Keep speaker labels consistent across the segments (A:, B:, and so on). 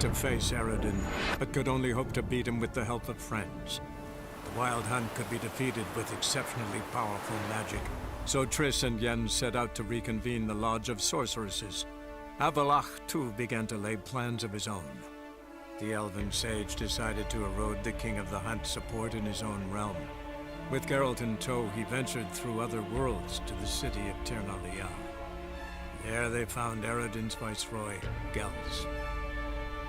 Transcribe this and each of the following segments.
A: to face Eredin, but could only hope to beat him with the help of friends. The Wild Hunt could be defeated with exceptionally powerful magic, so Triss and Yen set out to reconvene the Lodge of Sorceresses. Avalach, too, began to lay plans of his own. The elven sage decided to erode the King of the Hunt's support in his own realm. With Geralt in tow, he ventured through other worlds to the city of Tirnalia. There they found Eredin's viceroy, Gels.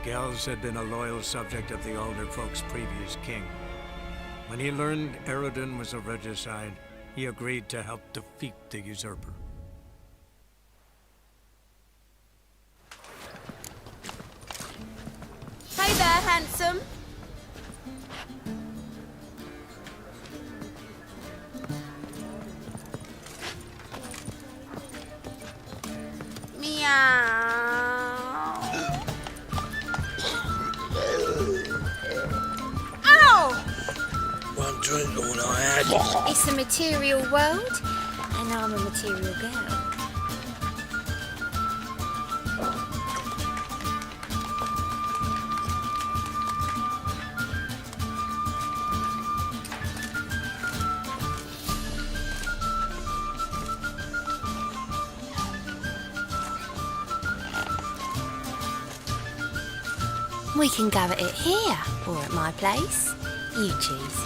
A: Gels had been a loyal subject of the Alder Folk's previous king. When he learned Eredin was a regicide, he agreed to help defeat the usurper.
B: Hey there, handsome. Meow. Ow!
C: One drink, all I had.
D: It's a material world, and I'm a material girl. We can go at it here, or at my place. You choose.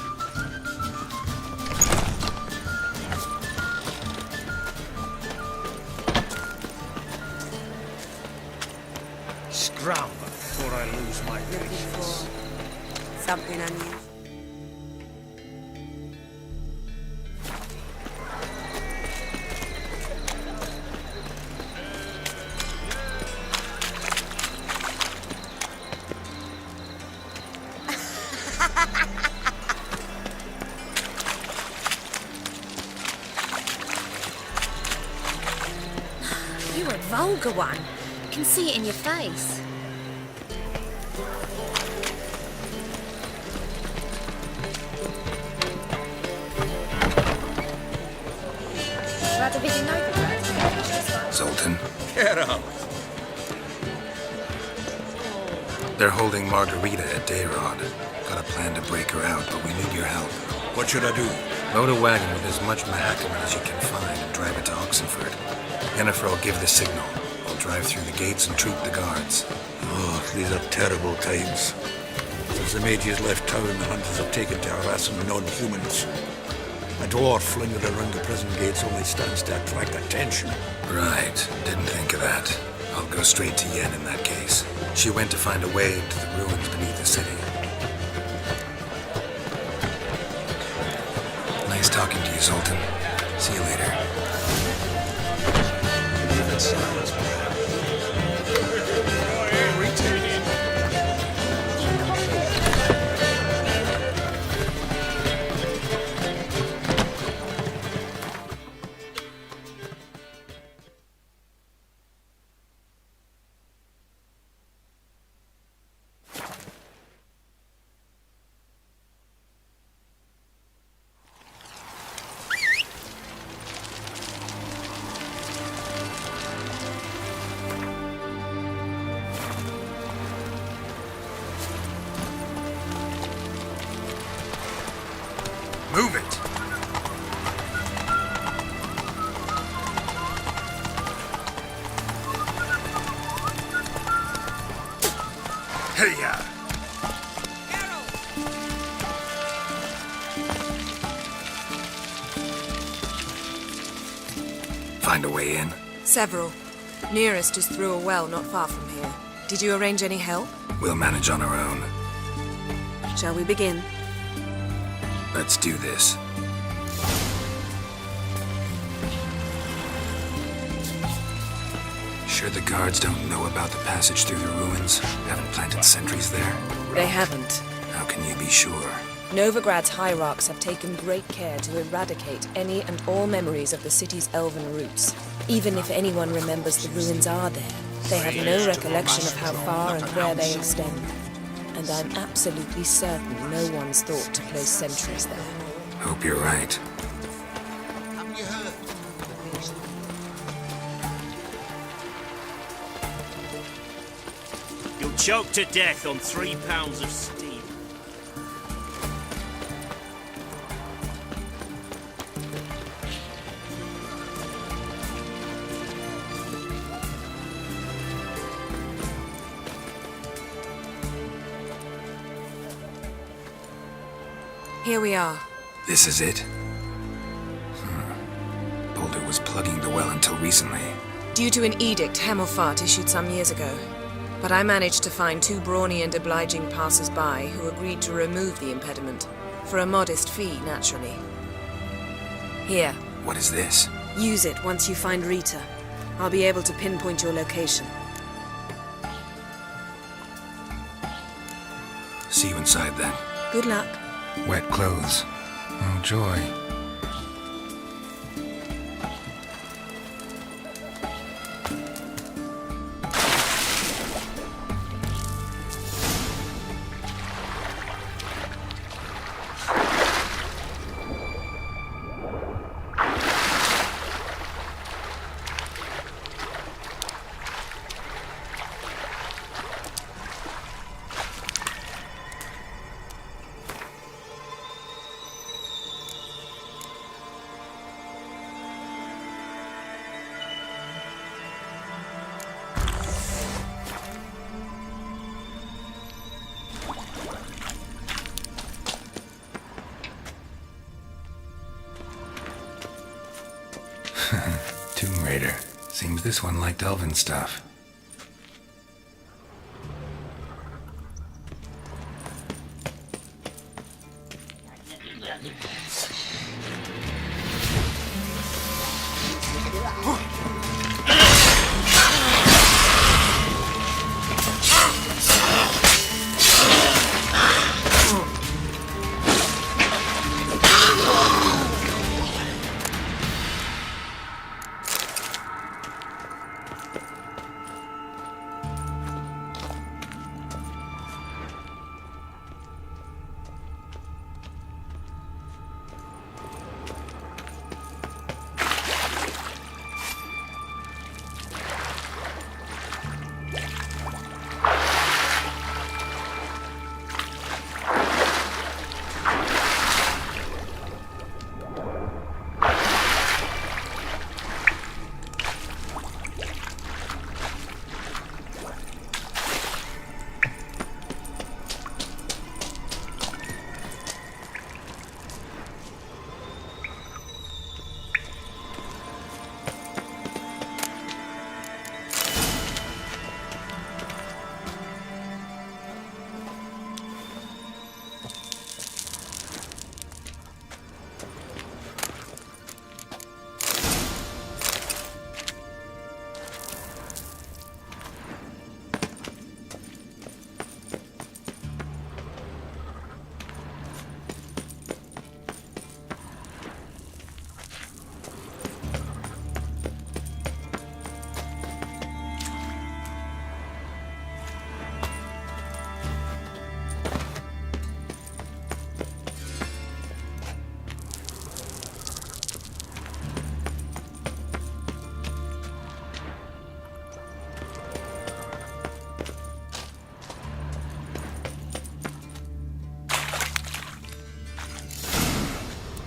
C: Scrum before I lose my patience.
B: Something unusual.
D: You're a vulgar one. I can see it in your face. Rather big and noble.
E: Zoltan,
C: Get out.
E: they're holding Margarita at Dayrod. Got a plan to break her out, but we need your help.
C: What should I do?
E: Load a wagon with as much mahakama as you can find and drive it to Oxenford. Yennefer will give the signal. We'll drive through the gates and troop the guards.
C: Oh, these are terrible times. Since the mages left town, the hunters have taken to harassing non-humans. A dwarf lingered around the prison gates only stands to attract attention.
E: Right, didn't think of that. I'll go straight to Yen in that case. She went to find a way into the ruins beneath the city. Nice talking to you, Zoltan. See you later. Move it! Hey-ya! Find a way in?
F: Several. Nearest is through a well not far from here. Did you arrange any help?
E: We'll manage on our own.
F: Shall we begin?
E: Let's do this. Sure the guards don't know about the passage through the ruins? Haven't planted sentries there?
F: They haven't.
E: How can you be sure?
F: Novigrad's hierarchs have taken great care to eradicate any and all memories of the city's elven roots. Even if anyone remembers the ruins are there, they have no recollection of how far and where they extend. And I'm absolutely certain no one's thought to place sentries there.
E: Hope you're right.
C: You'll
G: choked to death on 3 pounds of steam.
F: Here we are.
E: This is it? Boulder was plugging the well until recently.
F: Due to an edict Hemmelfart issued some years ago. But I managed to find 2 brawny and obliging passers-by who agreed to remove the impediment. For a modest fee, naturally. Here,
E: What is this?
F: use it once you find Rita. I'll be able to pinpoint your location.
E: See you inside then.
F: Good luck.
E: Wet clothes. Oh, joy. Tomb Raider. Seems this one liked elven stuff.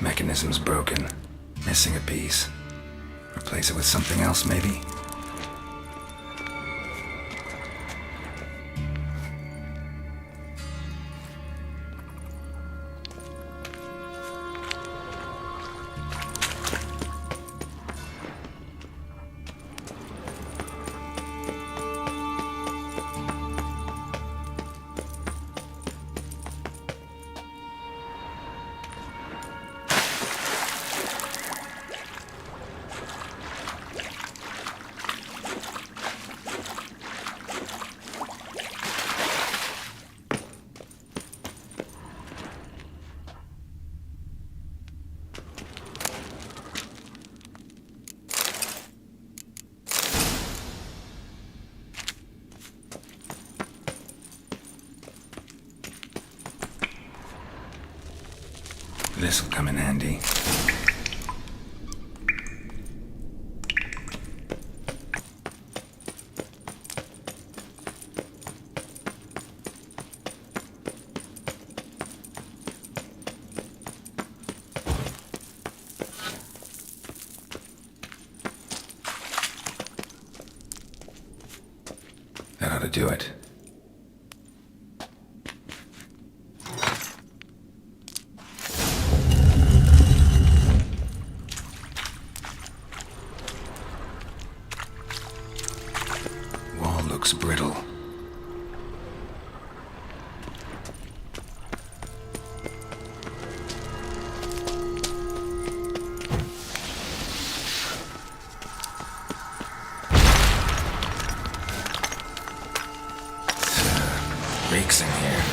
E: Mechanism's broken. Missing a piece. Replace it with something else, maybe? This'll come in handy. That ought to do it. Wall looks brittle. Reeks in here.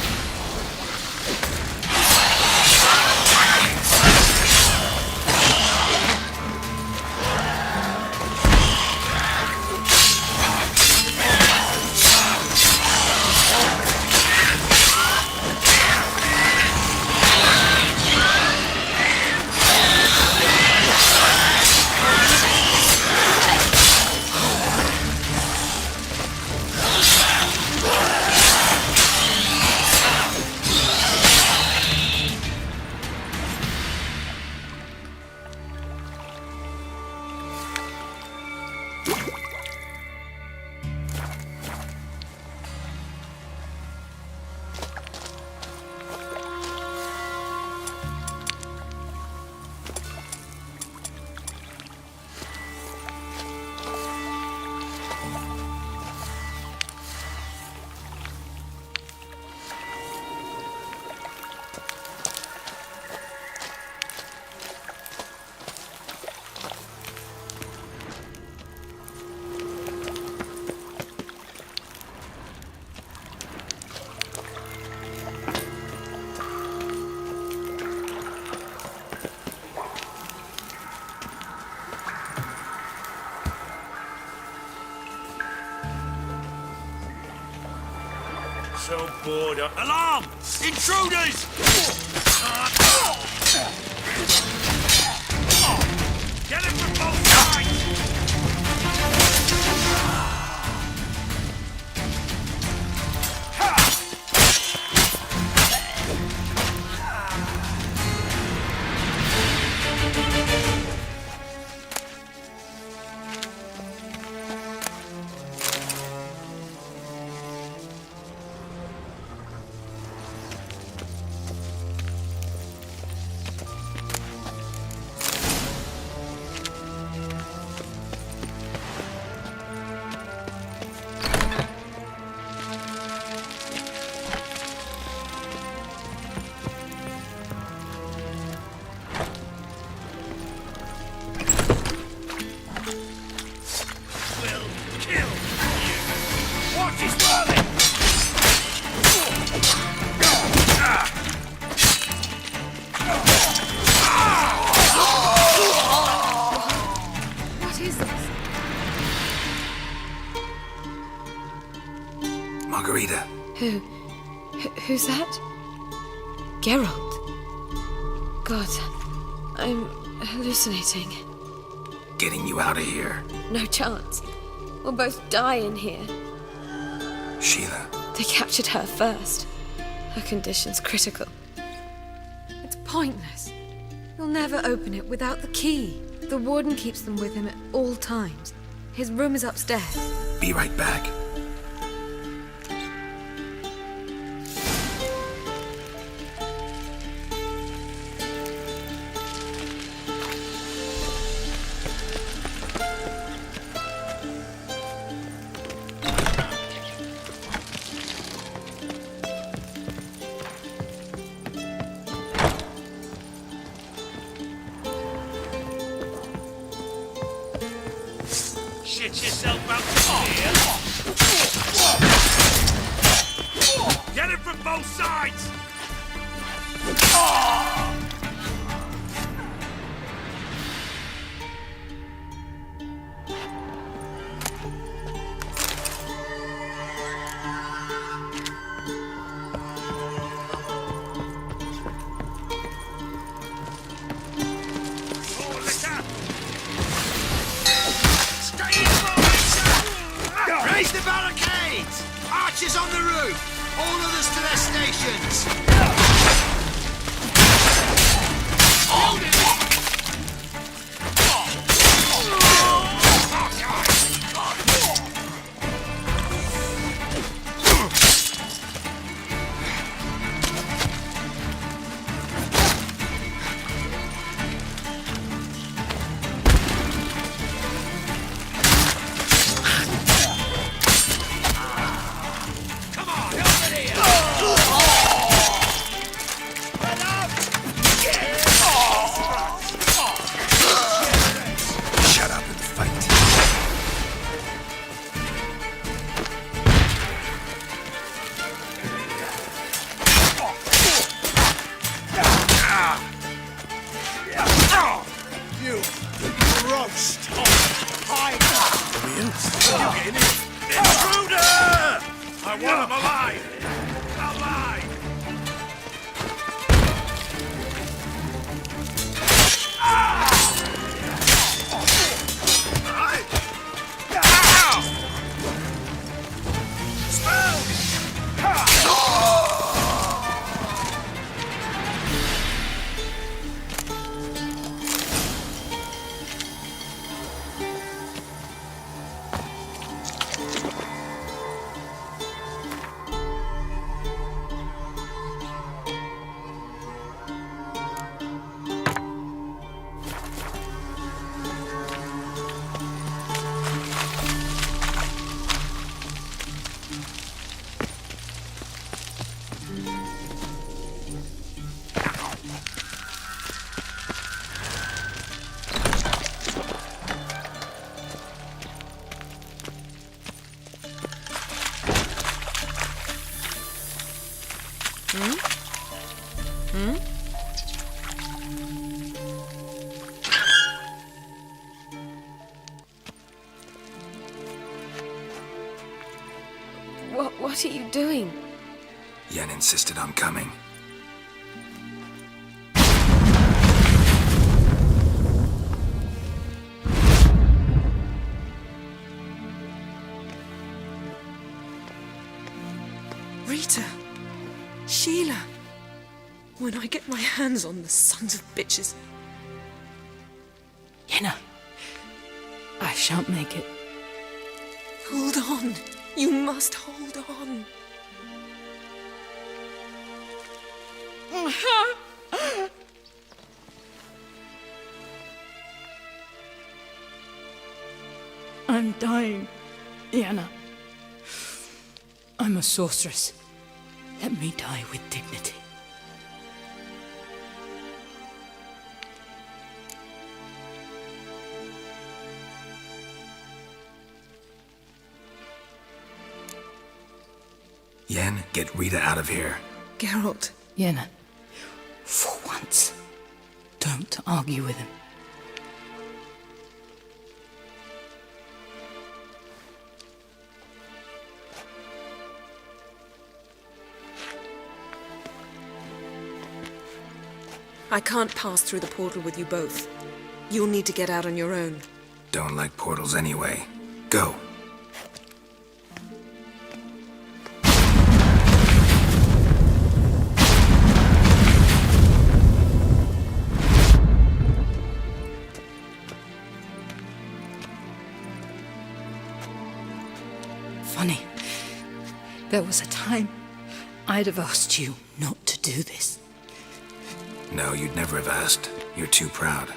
G: So bored. Alarm! Intruders! Get it from both sides!
E: Margarita.
F: Who's that? Geralt. God, I'm hallucinating.
E: Getting you out of here.
F: No chance. We'll both die in here.
E: Sheila.
F: They captured her first. Her condition's critical.
H: It's pointless. You'll never open it without the key. The warden keeps them with him at all times. His room is upstairs.
E: Be right back.
G: Shit yourself out here! Get it from both sides!
I: Raise the barricades! Archers on the roof! All others to their stations!
G: want him alive! Alive!
H: What are you doing?
E: Yen insisted on coming.
F: Rita. Sheila. When I get my hands on the sons of bitches.
J: Yenna, I shan't make it.
F: Hold on. You must hold on.
J: I'm dying, Yenna. I'm a sorceress. Let me die with dignity.
E: Yen, get Rita out of here.
F: Geralt.
J: Yenna, for once, don't argue with him.
F: I can't pass through the portal with you both. You'll need to get out on your own.
E: Don't like portals anyway. Go.
J: Funny. There was a time I'd have asked you not to do this.
E: No, you'd never have asked. You're too proud.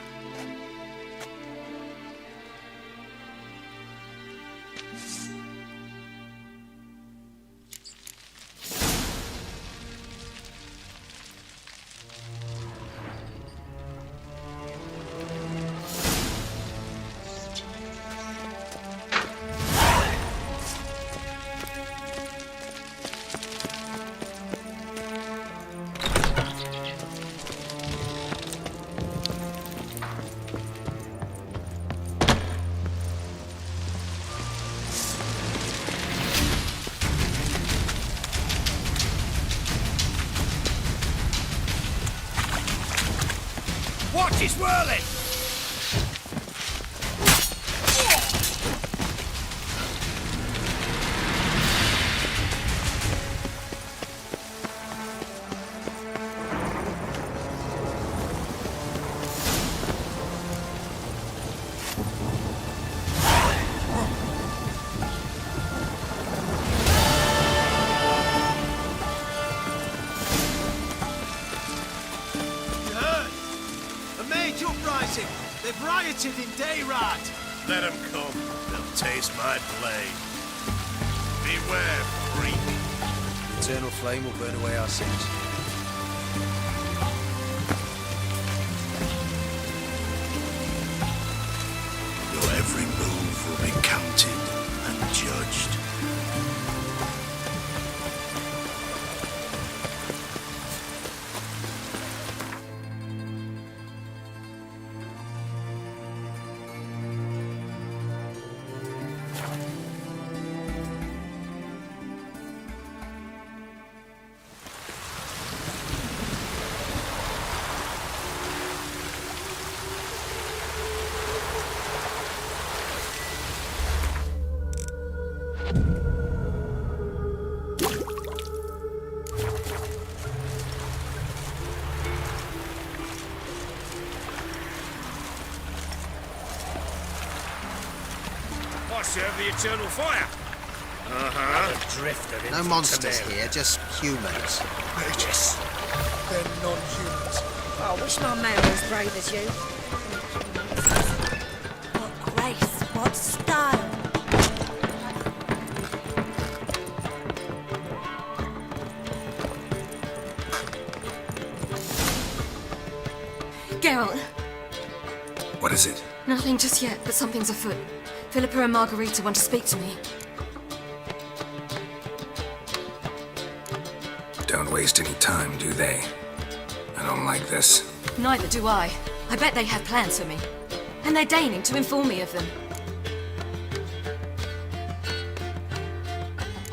G: Watch, he's whirling!
I: They've rioted in Dayrad.
G: Let them come. They'll taste my blade. Beware, freak.
I: The eternal flame will burn away our sins.
C: Your every move will be counted and judged.
G: I serve the eternal fire. Drifter
I: No monsters here, just humans.
G: Mages. They're non-humans.
B: I wish my man was as brave as you. What grace, what style.
H: Geralt,
E: What is it?
H: nothing just yet, but something's afoot. Philippa and Margarita want to speak to me.
E: Don't waste any time, do they? I don't like this.
H: Neither do I. I bet they have plans for me. And they're deigning to inform me of them.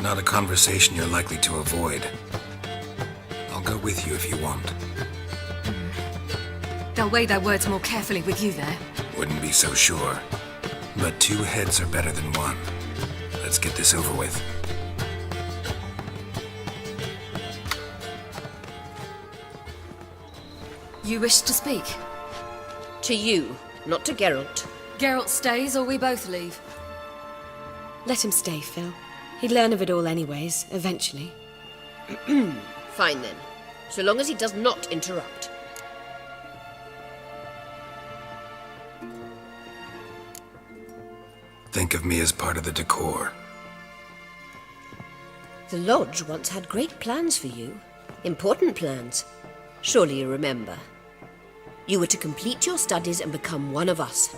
E: Not a conversation you're likely to avoid. I'll go with you if you want.
H: They'll weigh their words more carefully with you there.
E: Wouldn't be so sure. But 2 heads are better than 1. Let's get this over with.
H: You wish to speak?
K: To you, not to Geralt.
H: Geralt stays or we both leave?
F: Let him stay, Phil. He'd learn of it all anyways, eventually.
K: Fine then, so long as he does not interrupt.
E: Think of me as part of the decor.
K: The Lodge once had great plans for you. Important plans. Surely you remember. You were to complete your studies and become one of us.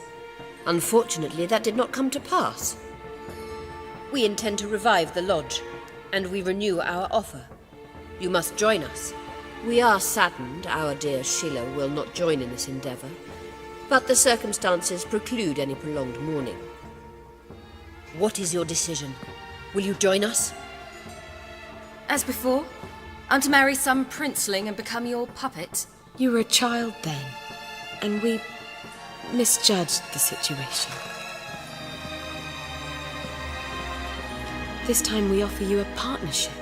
K: Unfortunately, that did not come to pass. We intend to revive the Lodge, and we renew our offer. You must join us. We are saddened our dear Sheila will not join in this endeavor, but the circumstances preclude any prolonged mourning. What is your decision? Will you join us?
H: As before? I'm to marry some princeling and become your puppet?
F: You were a child then, and we misjudged the situation. This time we offer you a partnership.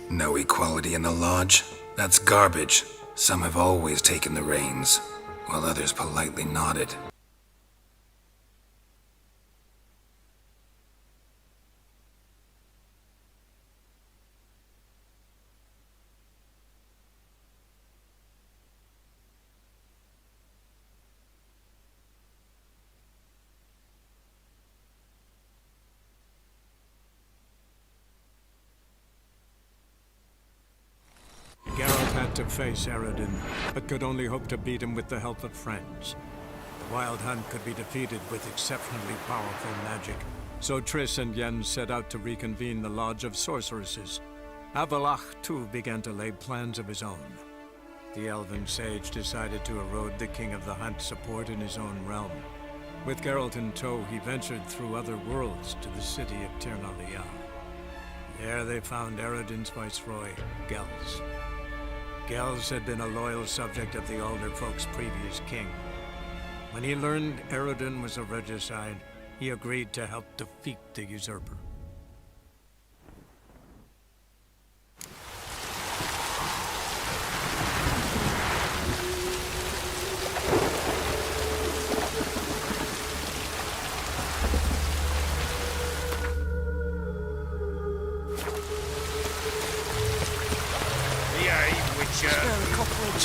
E: No equality in the Lodge? That's garbage. Some have always taken the reins, while others politely nodded.
A: To face Eredin, but could only hope to beat him with the help of friends. The Wild Hunt could be defeated with exceptionally powerful magic, so Triss and Yen set out to reconvene the Lodge of Sorceresses. Avalach, too, began to lay plans of his own. The elven sage decided to erode the King of the Hunt's support in his own realm. With Geralt in tow, he ventured through other worlds to the city of Tirnalia. There they found Eredin's viceroy, Gels. Gels had been a loyal subject of the Alder Folk's previous king. When he learned Eredin was a regicide, he agreed to help defeat the usurper.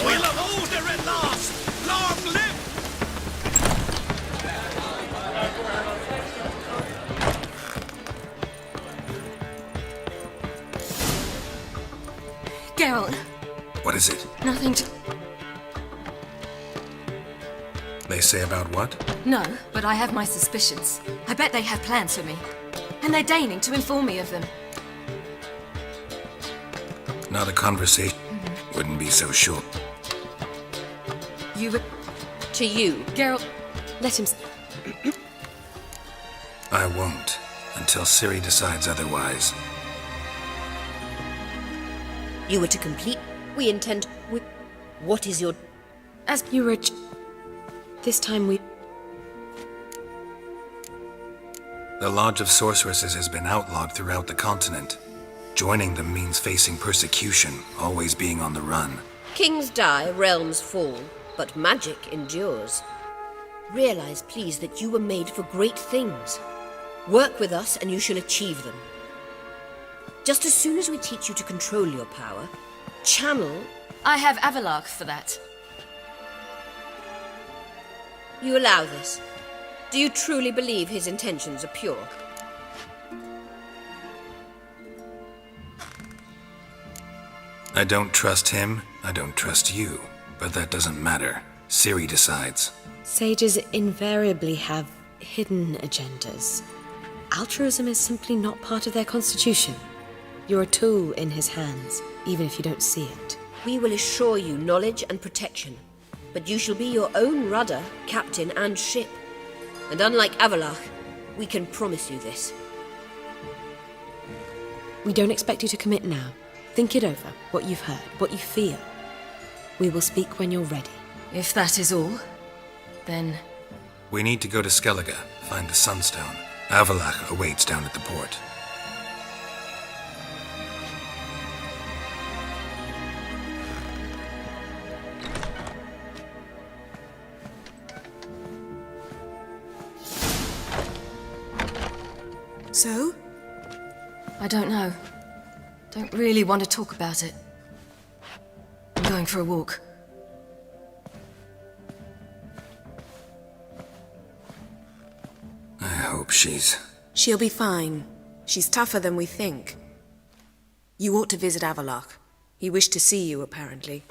I: We'll have order at last! Long live!
H: Geralt!
E: What is it?
H: Nothing to...
E: They say about what?
H: No, but I have my suspicions. I bet they have plans for me. And they're deigning to inform me of them.
E: Not a conversation. Wouldn't be so sure.
H: You were...
K: To you.
H: Geralt...
F: Let him...
E: I won't, until Ciri decides otherwise.
K: You were to complete... We intend... What is your...
F: As you were... This time we...
E: The Lodge of Sorceresses has been outlawed throughout the continent. Joining them means facing persecution, always being on the run.
K: Kings die, realms fall, but magic endures. Realize, please, that you were made for great things. Work with us and you shall achieve them. Just as soon as we teach you to control your power, channel...
L: I have Avalark for that.
K: You allow this? Do you truly believe his intentions are pure?
E: I don't trust him, I don't trust you. But that doesn't matter. Ciri decides.
F: Sages invariably have hidden agendas. Altruism is simply not part of their constitution. You're a tool in his hands, even if you don't see it.
K: We will assure you knowledge and protection, but you shall be your own rudder, captain, and ship. And unlike Avalark, we can promise you this.
F: We don't expect you to commit now. Think it over, what you've heard, what you feel. We will speak when you're ready.
L: If that is all, then...
E: We need to go to Skellige, find the Sunstone. Avalark awaits down at the port.
H: So?
L: I don't know. Don't really want to talk about it. I'm going for a walk.
E: I hope she's...
H: She'll be fine. She's tougher than we think. You ought to visit Avalark. He wished to see you, apparently.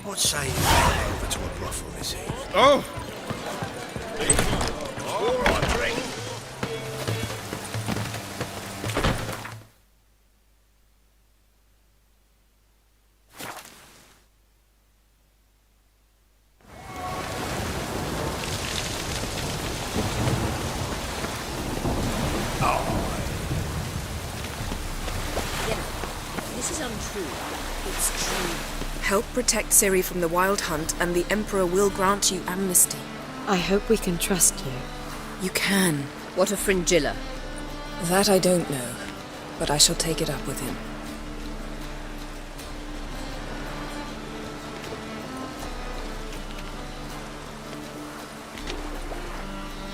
G: What say you go over to a brothel this evening?
M: Oh!
G: All right, drink.
K: This is untrue. It's true.
H: Help protect Ciri from the Wild Hunt, and the Emperor will grant you amnesty.
F: I hope we can trust you.
H: You can.
K: What of Fringilla?
H: That I don't know, but I shall take it up with him.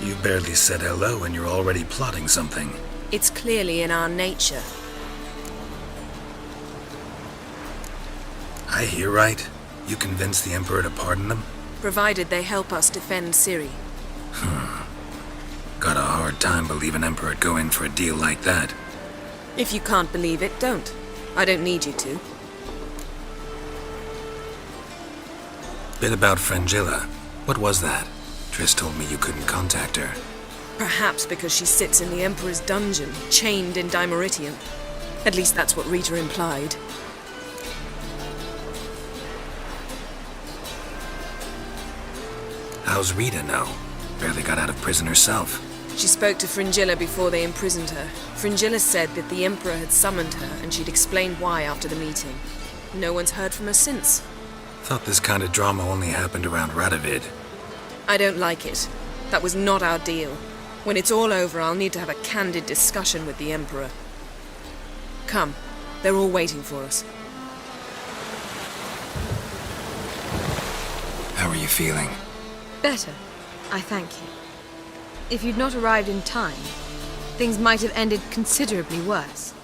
E: You barely said hello and you're already plotting something.
H: It's clearly in our nature.
E: I hear right? You convinced the Emperor to pardon them?
H: Provided they help us defend Ciri.
E: Got a hard time believing Emperor'd go in for a deal like that.
H: If you can't believe it, don't. I don't need you to.
E: Bit about Fringilla. What was that? Triss told me you couldn't contact her.
H: Perhaps because she sits in the Emperor's dungeon, chained in Dimeritium. At least that's what Rita implied.
E: How's Rita know? Barely got out of prison herself.
H: She spoke to Fringilla before they imprisoned her. Fringilla said that the Emperor had summoned her, and she'd explained why after the meeting. No one's heard from her since.
E: Thought this kind of drama only happened around Radovid.
H: I don't like it. That was not our deal. When it's all over, I'll need to have a candid discussion with the Emperor. Come. They're all waiting for us.
E: How are you feeling?
H: Better. I thank you. If you'd not arrived in time, things might have ended considerably worse.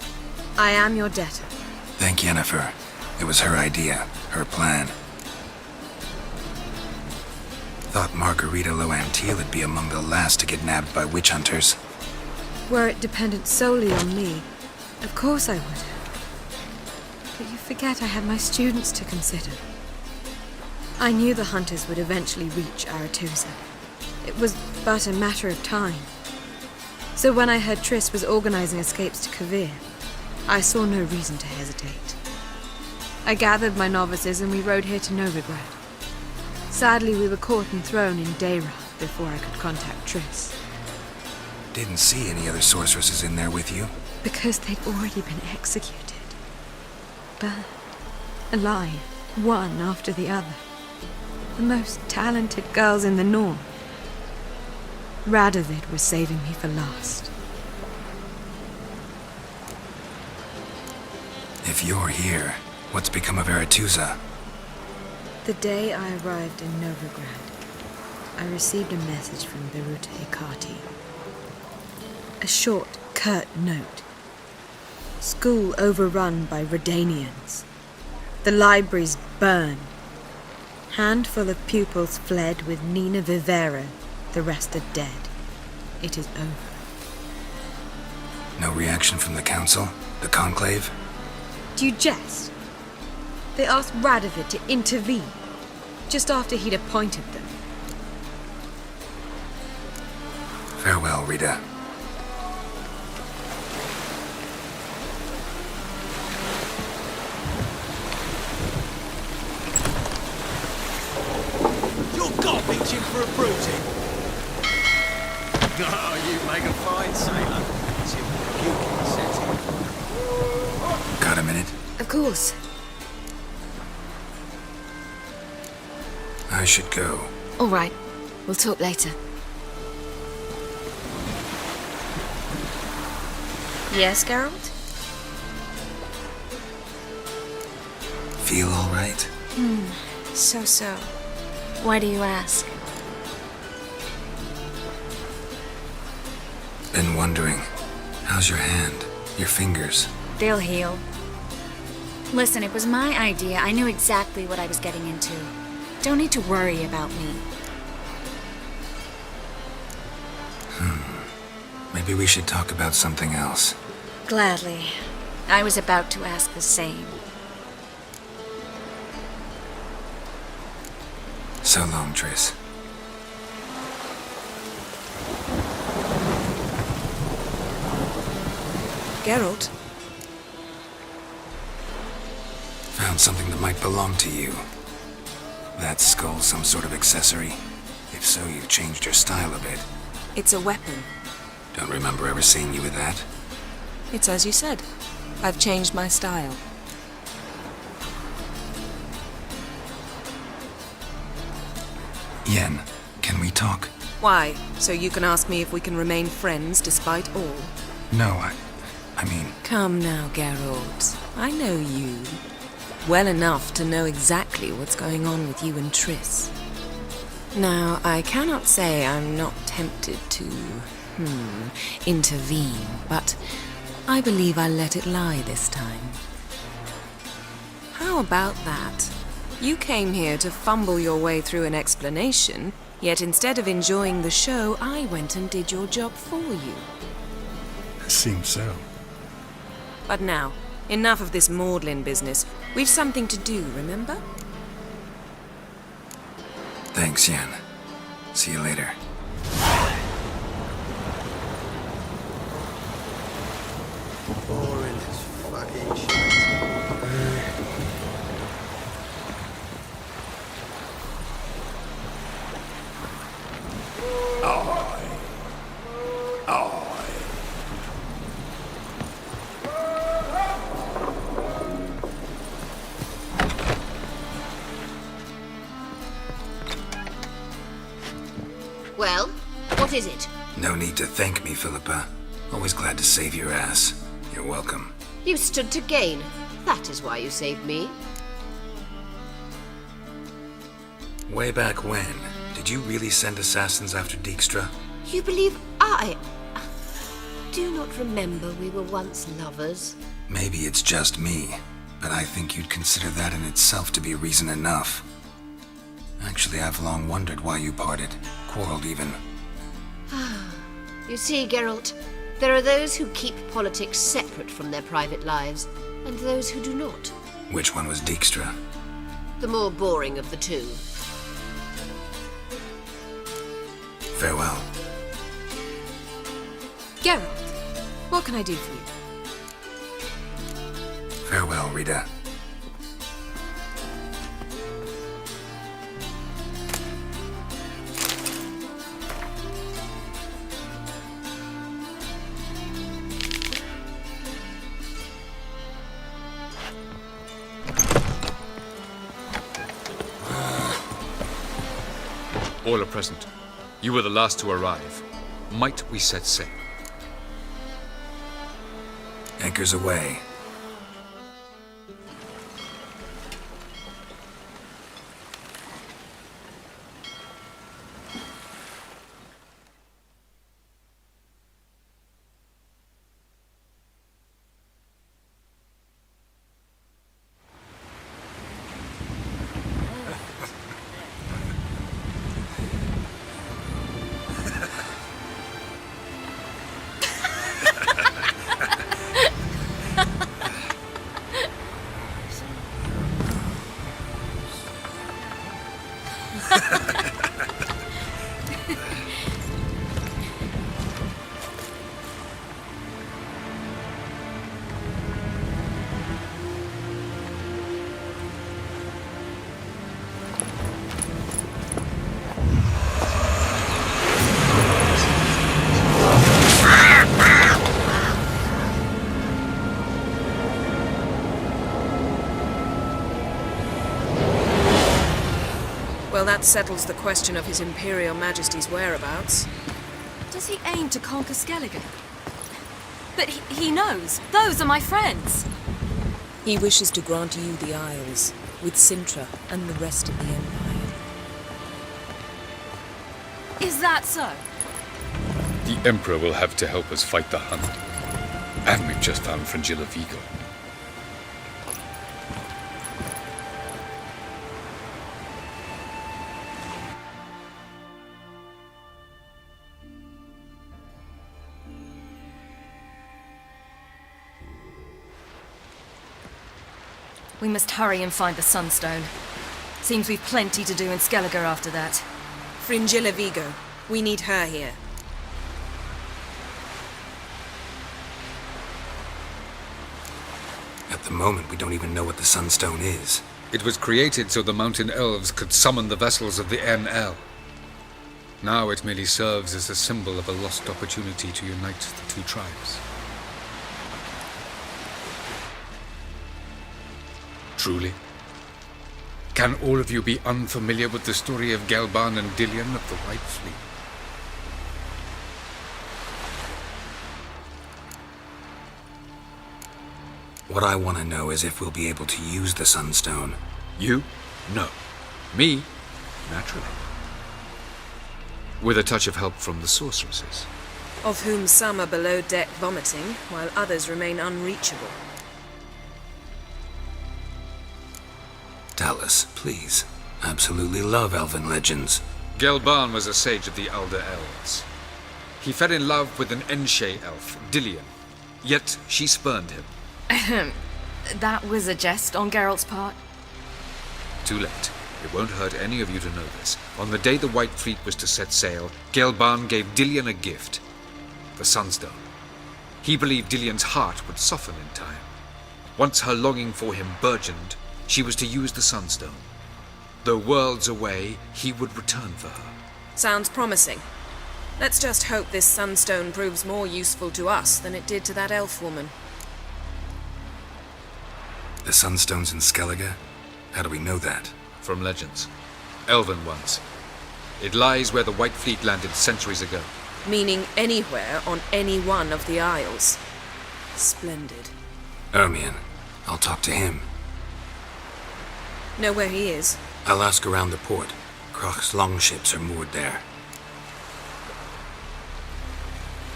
H: I am your debtor.
E: Thank Yennefer. It was her idea, her plan. Thought Margarita Loantile would be among the last to get nabbed by witch hunters.
H: Were it dependent solely on me, of course I would have. But you forget I had my students to consider. I knew the hunters would eventually reach Aretusa. It was but a matter of time. So when I heard Triss was organizing escapes to Kavir, I saw no reason to hesitate. I gathered my novices and we rode here to Novigrad. Sadly, we were caught and thrown in Dayra before I could contact Triss.
E: Didn't see any other sorceresses in there with you.
H: Because they'd already been executed. Burned. Alive. One after the other. The most talented girls in the North. Radovid was saving me for last.
E: If you're here, what's become of Aretuza?
H: The day I arrived in Novigrad, I received a message from Birute Hekati. A short, curt note. School overrun by Redanians. The libraries burned. Handful of pupils fled with Nina Vivera. The rest are dead. It is over.
E: No reaction from the council? The conclave?
H: Do you jest? They asked Radovid to intervene, just after he'd appointed them.
E: Farewell, Rita.
I: You're garbage in for a bruising. Oh, you make a fine sailor. Till you can set it.
E: Got a minute?
L: Of course.
E: I should go.
L: All right. We'll talk later.
B: Yes, Geralt?
E: Feel all right?
B: So. Why do you ask?
E: Been wondering. How's your hand? Your fingers?
M: They'll heal. Listen, it was my idea. I knew exactly what I was getting into. Don't need to worry about me.
E: Maybe we should talk about something else.
M: Gladly. I was about to ask the same.
E: So long, Triss.
F: Geralt?
E: Found something that might belong to you. That skull some sort of accessory? If so, you've changed your style a bit.
F: It's a weapon.
E: Don't remember ever seeing you with that.
F: It's as you said. I've changed my style.
E: Yen, can we talk?
F: Why? So you can ask me if we can remain friends despite all?
E: No, I mean...
F: Come now, Geralt. I know you. Well enough to know exactly what's going on with you and Triss. Now, I cannot say I'm not tempted to, intervene, but I believe I'll let it lie this time. How about that? You came here to fumble your way through an explanation, yet instead of enjoying the show, I went and did your job for you.
E: Seems so.
F: But now, enough of this maudlin business. We've something to do, remember?
E: Thanks, Yen. See you later.
I: Boring as fucking shit.
K: Well, what is it?
E: No need to thank me, Philippa. Always glad to save your ass. You're welcome.
K: You stood to gain. That is why you saved me.
E: Way back when, did you really send assassins after Dijkstra?
K: You believe I do not remember we were once lovers?
E: Maybe it's just me, but I think you'd consider that in itself to be reason enough. Actually, I've long wondered why you parted. Quarreled even.
K: You see, Geralt, there are those who keep politics separate from their private lives, and those who do not.
E: Which one was Dijkstra?
K: The more boring of the two.
E: Farewell.
H: Geralt, what can I do for you?
E: Farewell, Rita.
N: All are present. You were the last to arrive. Might we set sail?
E: Anchors away.
F: Well, that settles the question of His Imperial Majesty's whereabouts.
L: Does he aim to conquer Skellige? But he knows. Those are my friends.
F: He wishes to grant you the Isles, with Sintra and the rest of the Empire.
L: Is that so?
N: The Emperor will have to help us fight the Hunt. And we've just found Fringilla Vigo.
L: We must hurry and find the Sunstone. Seems we've plenty to do in Skellige after that.
F: Fringilla Vigo. We need her here.
E: At the moment, we don't even know what the Sunstone is.
N: It was created so the mountain elves could summon the vessels of the NL. Now it merely serves as a symbol of a lost opportunity to unite the two tribes. Truly? Can all of you be unfamiliar with the story of Gelban and Dillion of the White Fleet?
E: What I want to know is if we'll be able to use the Sunstone.
N: You? No. Me? Naturally. With a touch of help from the sorceresses.
F: Of whom some are below deck vomiting, while others remain unreachable.
E: Dallas, please. Absolutely love elven legends.
N: Gelban was a sage of the Elder Elves. He fell in love with an Enshe elf, Dillion. Yet she spurned him.
L: That was a jest on Geralt's part.
N: Too late. It won't hurt any of you to know this. On the day the White Fleet was to set sail, Gelban gave Dillion a gift. The Sunstone. He believed Dillion's heart would soften in time. Once her longing for him burgeoned, she was to use the Sunstone. Though worlds away, he would return for her.
F: Sounds promising. Let's just hope this Sunstone proves more useful to us than it did to that elf woman.
E: The Sunstone's in Skellige? How do we know that?
N: From legends. Elven ones. It lies where the White Fleet landed centuries ago.
F: Meaning anywhere on any one of the Isles. Splendid.
E: Ermion. I'll talk to him.
F: Know where he is?
E: I'll ask around the port. Croc's longships are moored there.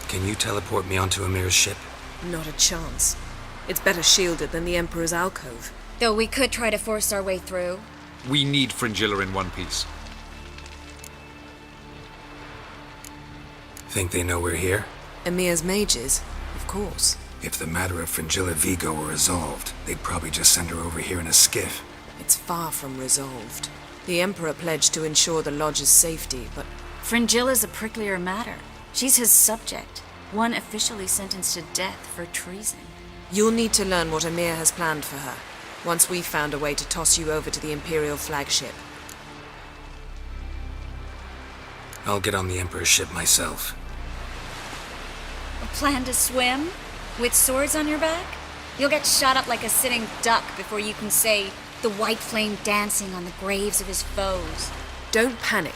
E: Can you teleport me onto Amir's ship?
F: Not a chance. It's better shielded than the Emperor's alcove.
M: Though we could try to force our way through.
N: We need Fringilla in one piece.
E: Think they know we're here?
F: Emir's mages, of course.
E: If the matter of Fringilla Vigo were resolved, they'd probably just send her over here in a skiff.
F: It's far from resolved. The Emperor pledged to ensure the Lodge's safety, but...
M: Fringilla's a pricklier matter. She's his subject, one officially sentenced to death for treason.
F: You'll need to learn what Emir has planned for her, once we've found a way to toss you over to the Imperial flagship.
E: I'll get on the Emperor's ship myself.
M: A plan to swim? With swords on your back? You'll get shot up like a sitting duck before you can say the white flame dancing on the graves of his foes.
F: Don't panic.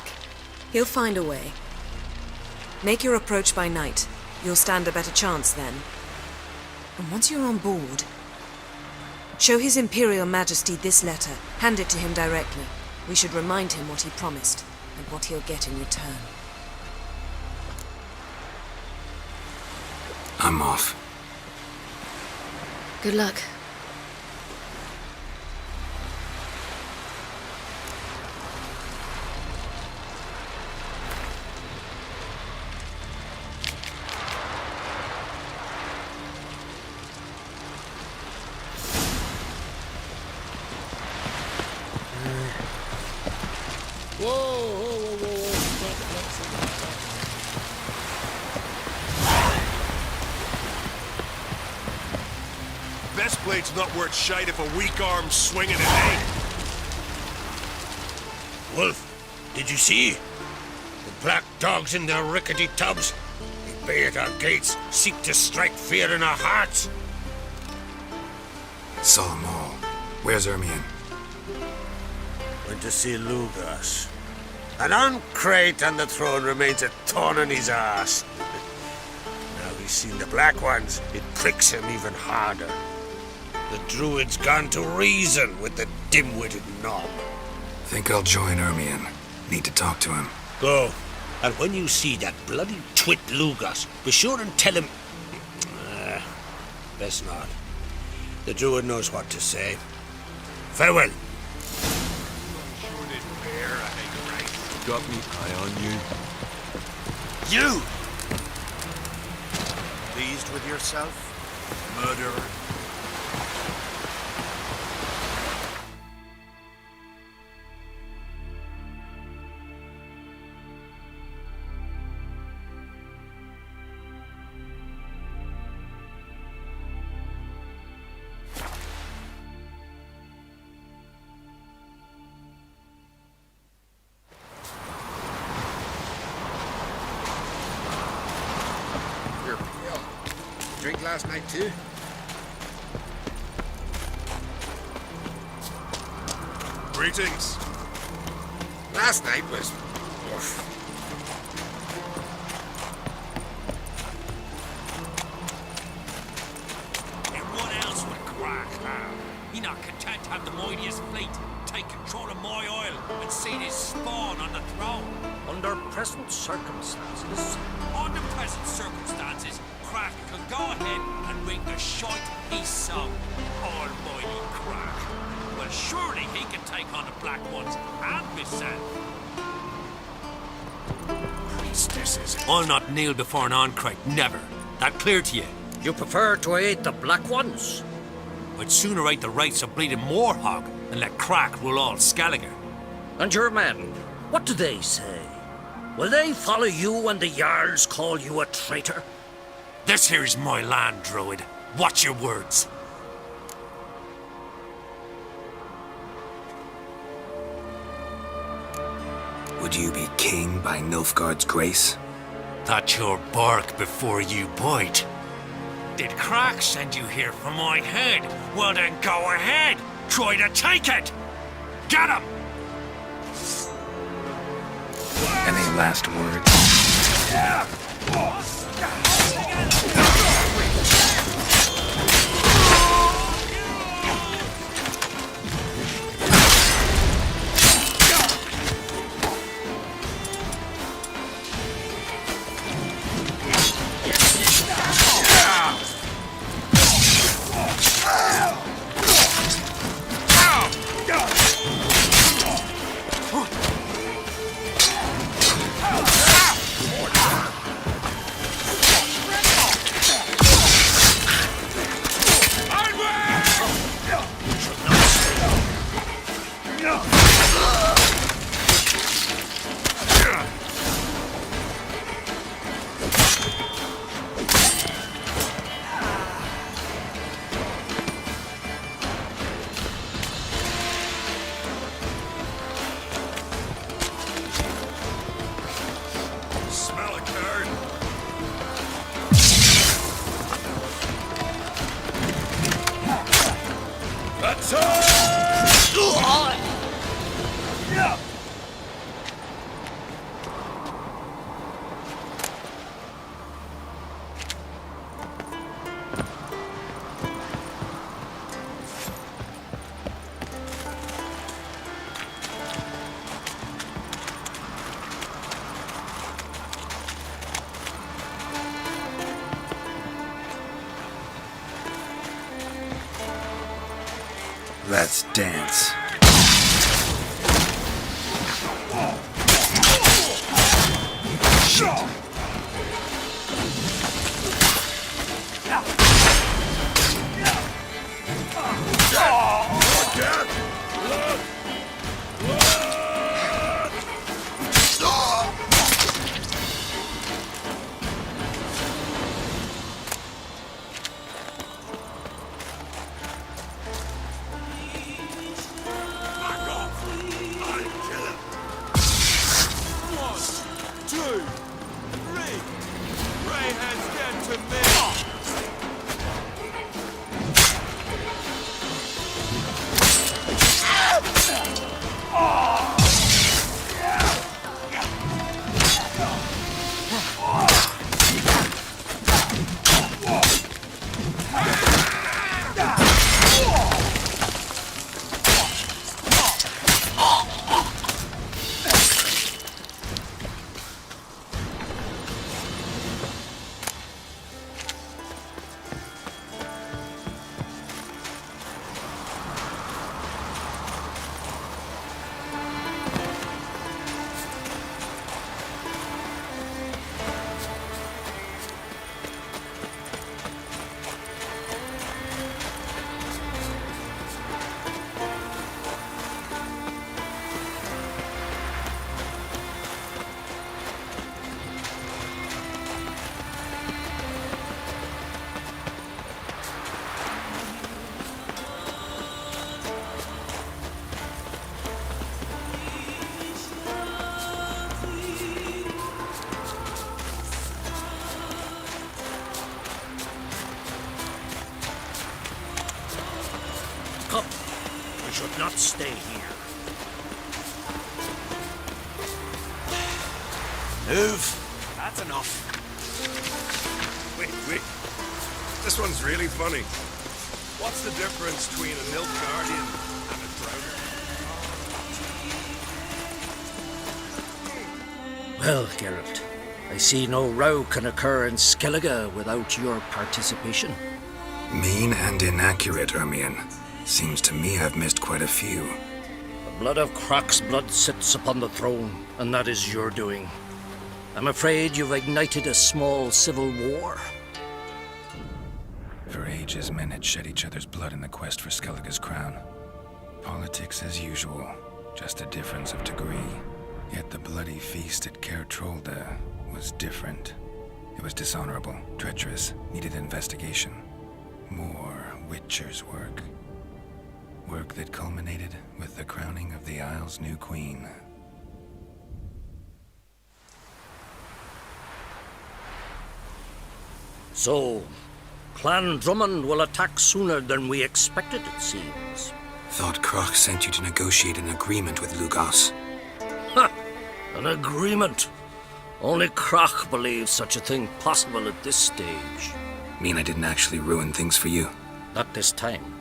F: He'll find a way. Make your approach by night. You'll stand a better chance then. And once you're on board, show His Imperial Majesty this letter. Hand it to him directly. We should remind him what he promised, and what he'll get in return.
E: I'm off.
L: Good luck.
G: Best blade's not worth shite if a weak arm's swinging it, eh?
C: Wolf, did you see? The black dogs in their rickety tubs. They bay at our gates, seek to strike fear in our hearts.
E: Saw them all. Where's Ermion?
C: Went to see Lugos. An uncrate on the throne remains a thorn in his ass. Now he's seen the Black Ones, it pricks him even harder. The druid's gone to reason with the dim-witted knob.
E: Think I'll join Ermion. Need to talk to him.
C: Go. And when you see that bloody twit Lugos, be sure and tell him... best not. The druid knows what to say. Farewell.
A: Got me eye on you.
G: You! Pleased with yourself, murderer?
C: Drink last night too?
G: Greetings.
C: Last night was... oof.
I: Everyone else would crack now. He not content to have the mightiest fleet take control of my oil and see this spawn on the throne.
C: Under present circumstances...
I: Under present circumstances, Crack could go ahead and ring the shite he sung. Almighty Crack. Well, surely he can take on the Black Ones and himself.
C: Priestesses...
I: I'll not kneel before an Ancrate, never. That clear to you?
C: You prefer to aid the Black Ones?
I: I'd sooner aid the rights of bleeding Moorhog and let Crack rule all Skelliger.
O: And your men, what do they say? Will they follow you when the Jarls call you a traitor?
I: This here's my land, Druid. Watch your words.
E: Would you be king by Nilfgaard's grace?
I: That's your bark before you bite. Did Crack send you here for my head? Well then go ahead. Try to take it. Get him!
E: Any last words?
I: Yeah.
E: Let's dance.
O: Come, we should not stay here.
G: Move. That's enough.
P: Wait. This one's really funny. What's the difference between a milk guardian and a drowner?
O: Well, Geralt, I see no row can occur in Skellige without your participation.
E: Mean and inaccurate, Ermion. Seems to me I've missed quite a few.
O: The blood of Crach's blood sits upon the throne, and that is your doing. I'm afraid you've ignited a small civil war.
E: For ages, men had shed each other's blood in the quest for Skellige's crown. Politics as usual, just a difference of degree. Yet the bloody feast at Caer Trolda was different. It was dishonorable, treacherous, needed investigation. More Witcher's work. Work that culminated with the crowning of the Isle's new queen.
O: So, Clan Drummond will attack sooner than we expected, it seems.
E: Thought Crach sent you to negotiate an agreement with Lugos.
O: Ha! An agreement? Only Crach believes such a thing possible at this stage.
E: Mean I didn't actually ruin things for you?
O: Not this time.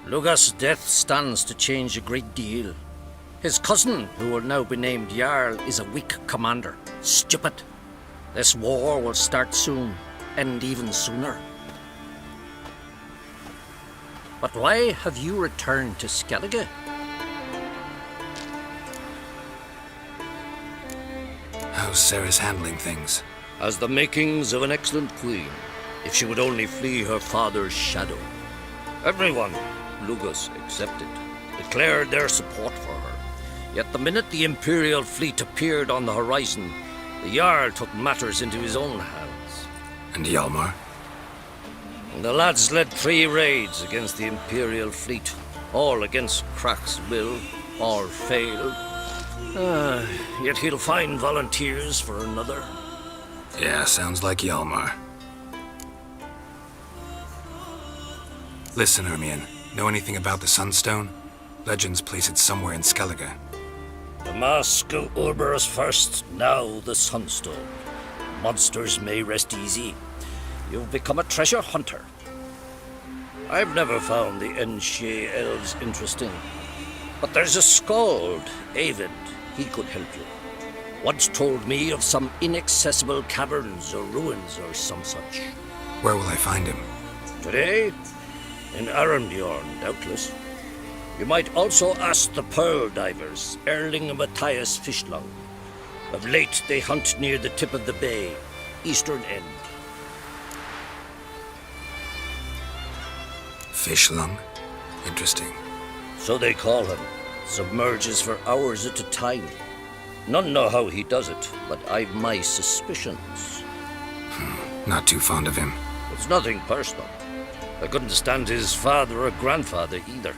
O: Lugos' death stands to change a great deal. His cousin, who will now be named Jarl, is a weak commander. Stupid. This war will start soon, end even sooner. But why have you returned to Skellige?
E: How's Sarah's handling things?
O: Has the makings of an excellent queen, if she would only flee her father's shadow. Everyone, Lugos excepted, declared their support for her. Yet the minute the Imperial fleet appeared on the horizon, the Jarl took matters into his own hands.
E: And Hjalmar?
O: The lads led 3 raids against the Imperial fleet, all against Crach's will, all failed. Yet he'll find volunteers for another.
E: Yeah, sounds like Hjalmar. Listen, Ermion, know anything about the Sunstone? Legends place it somewhere in Skellige.
O: The mask of Urberus first, now the Sunstone. Monsters may rest easy. You've become a treasure hunter. I've never found the Enshe elves interesting. But there's a skald, Avid. He could help you. Once told me of some inaccessible caverns or ruins or some such.
E: Where will I find him?
O: Today? In Arendbjorn, doubtless. You might also ask the pearl divers, Erling and Matthias Fishlung. Of late, they hunt near the tip of the bay, eastern end.
E: Fishlung? Interesting.
O: So they call him. Submerges for hours at a time. None know how he does it, but I've my suspicions.
E: Not too fond of him.
O: It's nothing personal. I couldn't stand his father or grandfather either.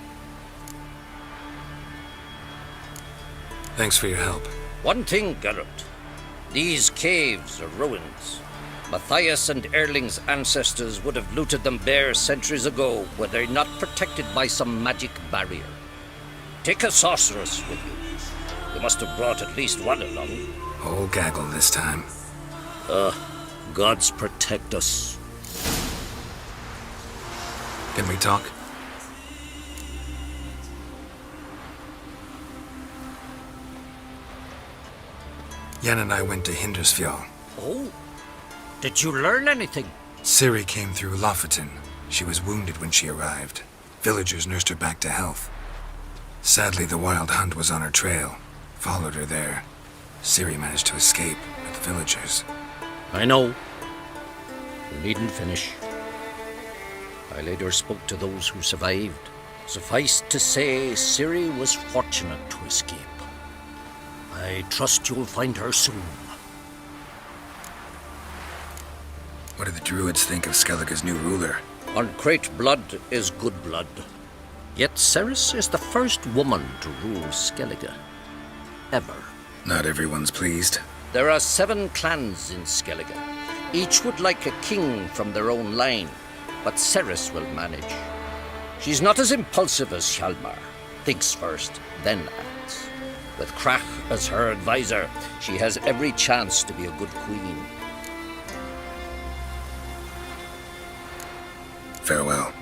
E: Thanks for your help.
O: One thing, Geralt. These caves are ruins. Matthias and Erling's ancestors would have looted them bare centuries ago were they not protected by some magic barrier. Take a sorceress with you. You must have brought at least one along.
E: Whole gaggle this time.
O: Gods protect us.
E: Can we talk? Yen and I went to Hindersfjall.
O: Oh? Did you learn anything?
E: Ciri came through Lofoten. She was wounded when she arrived. Villagers nursed her back to health. Sadly, the Wild Hunt was on her trail. Followed her there. Ciri managed to escape with the villagers.
O: I know. You needn't finish. I later spoke to those who survived. Suffice to say, Ciri was fortunate to escape. I trust you'll find her soon.
E: What do the druids think of Skellige's new ruler?
O: Uncrate blood is good blood. Yet Ceres is the first woman to rule Skellige. Ever.
E: Not everyone's pleased.
O: There are 7 clans in Skellige. Each would like a king from their own line, but Ceres will manage. She's not as impulsive as Hjalmar. Thinks first, then acts. With Krach as her advisor, she has every chance to be a good queen.
E: Farewell.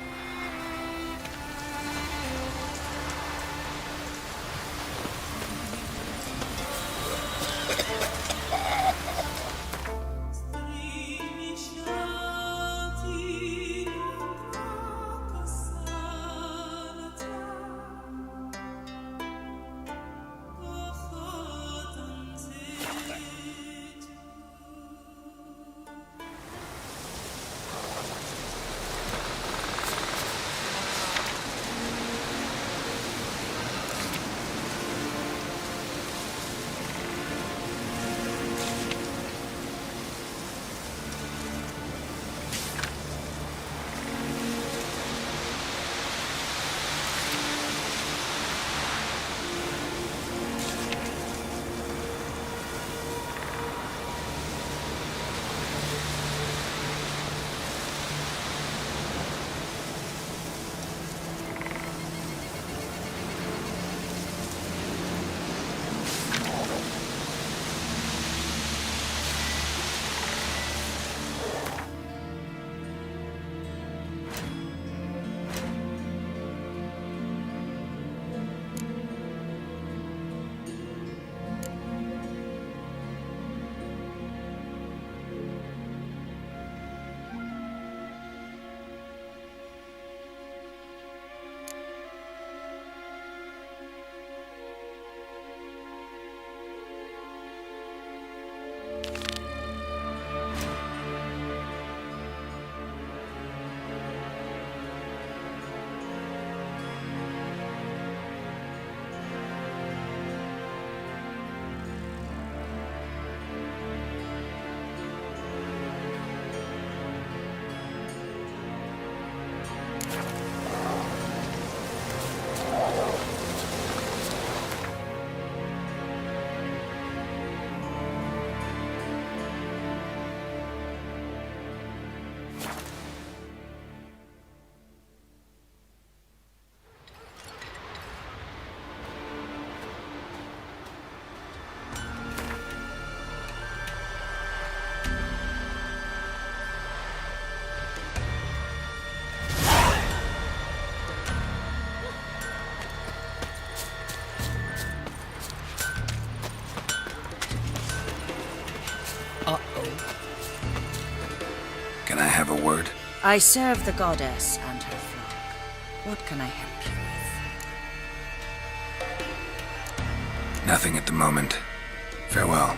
E: Can I have a word?
Q: I serve the goddess and her flock. What can I help you with?
E: Nothing at the moment. Farewell.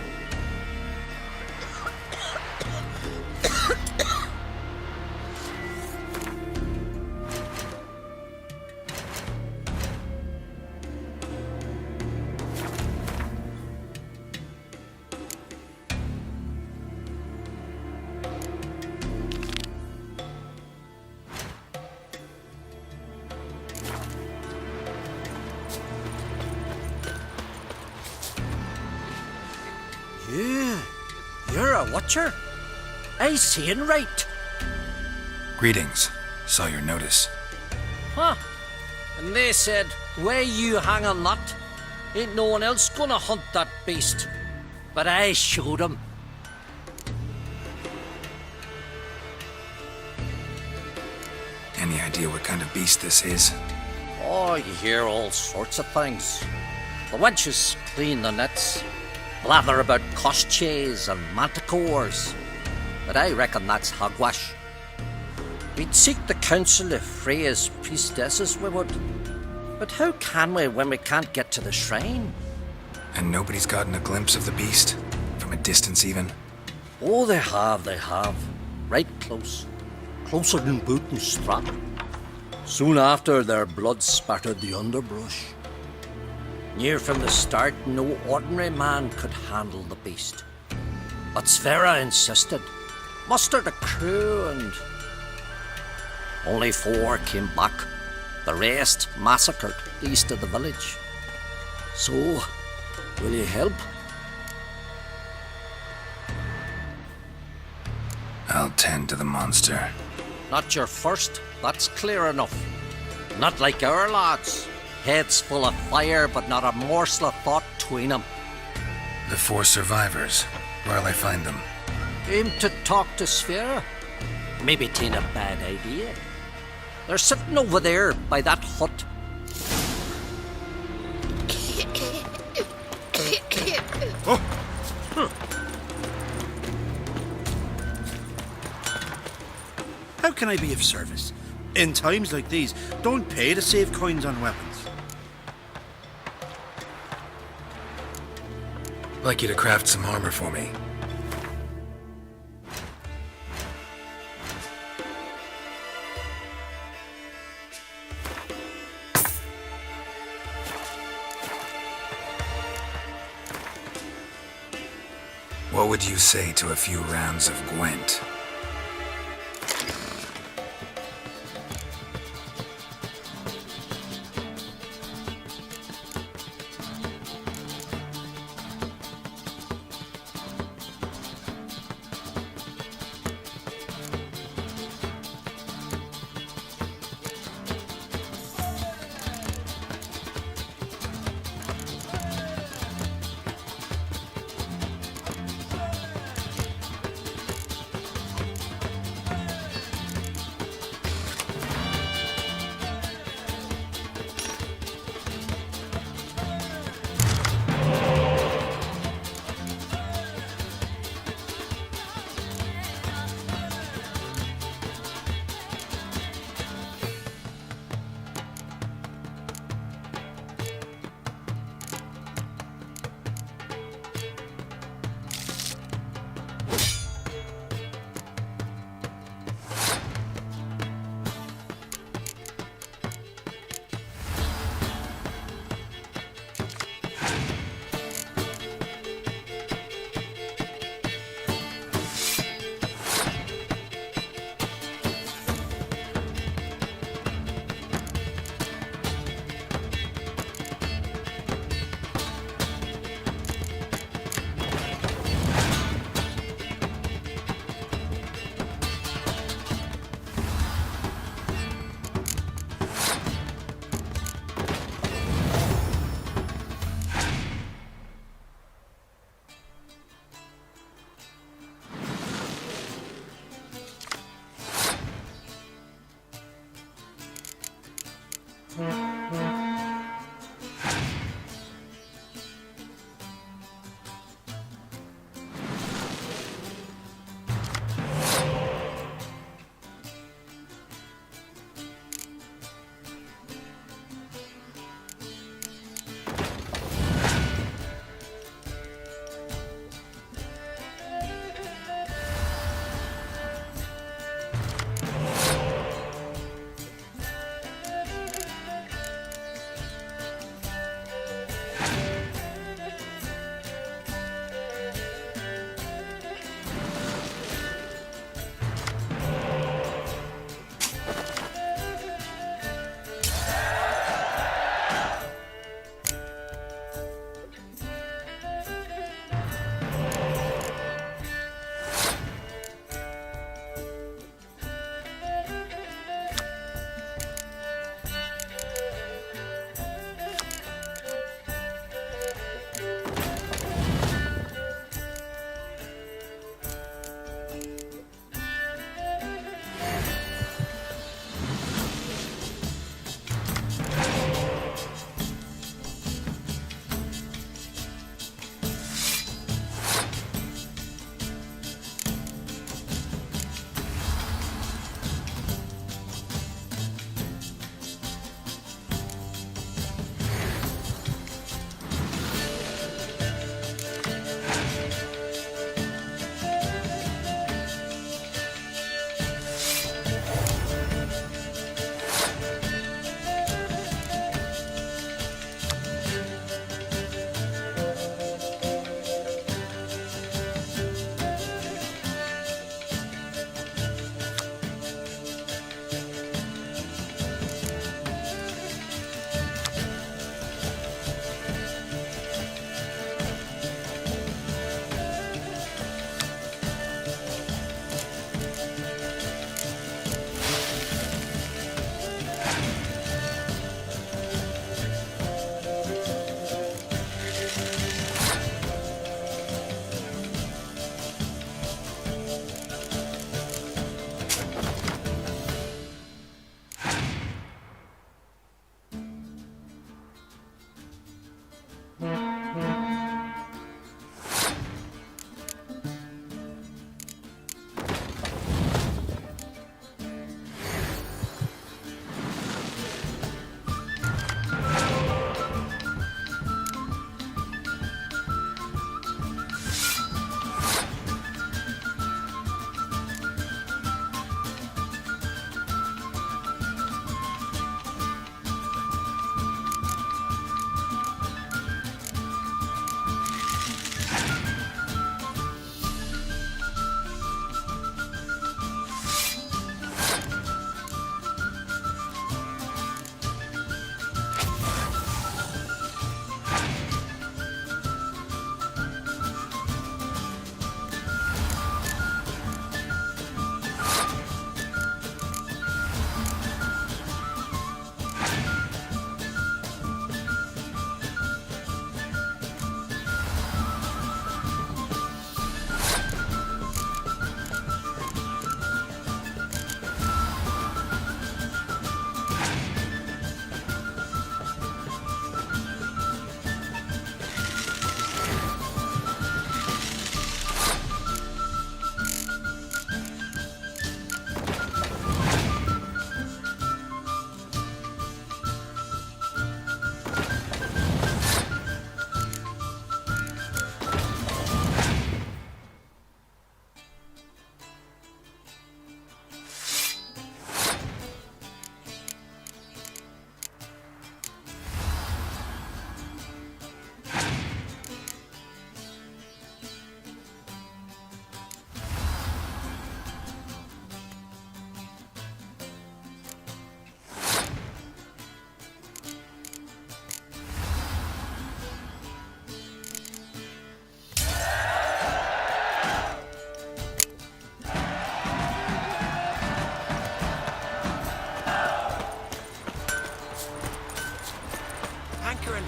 O: You're a watcher? I seeing right.
E: Greetings. Saw your notice.
O: Huh. And they said, where you hang on that, ain't no one else gonna hunt that beast. But I showed 'em.
E: Any idea what kind of beast this is?
O: Oh, you hear all sorts of things. The wenches clean the nets, blather about koshchays and manticores. But I reckon that's hogwash. We'd seek the counsel of Freya's priestesses, we would. But how can we when we can't get to the shrine?
E: And nobody's gotten a glimpse of the beast? From a distance even?
O: Oh, they have. Right close. Closer than boot and strap. Soon after, their blood spattered the underbrush. Near from the start, no ordinary man could handle the beast. But Sverre insisted. Mustered a crew and... Only 4 came back. The rest massacred east of the village. So, will you help?
E: I'll tend to the monster.
O: Not your first, that's clear enough. Not like our lads. Heads full of fire, but not a morsel of thought between them.
E: The 4 survivors. Where'll I find them?
O: Aim to talk to Sverre? Maybe 'tain't a bad idea. They're sitting over there by that hut.
P: Oh. Huh.
Q: How can I be of service? In times like these, don't pay to save coins on weapons.
E: I'd like you to craft some armor for me. What would you say to a few rounds of Gwent?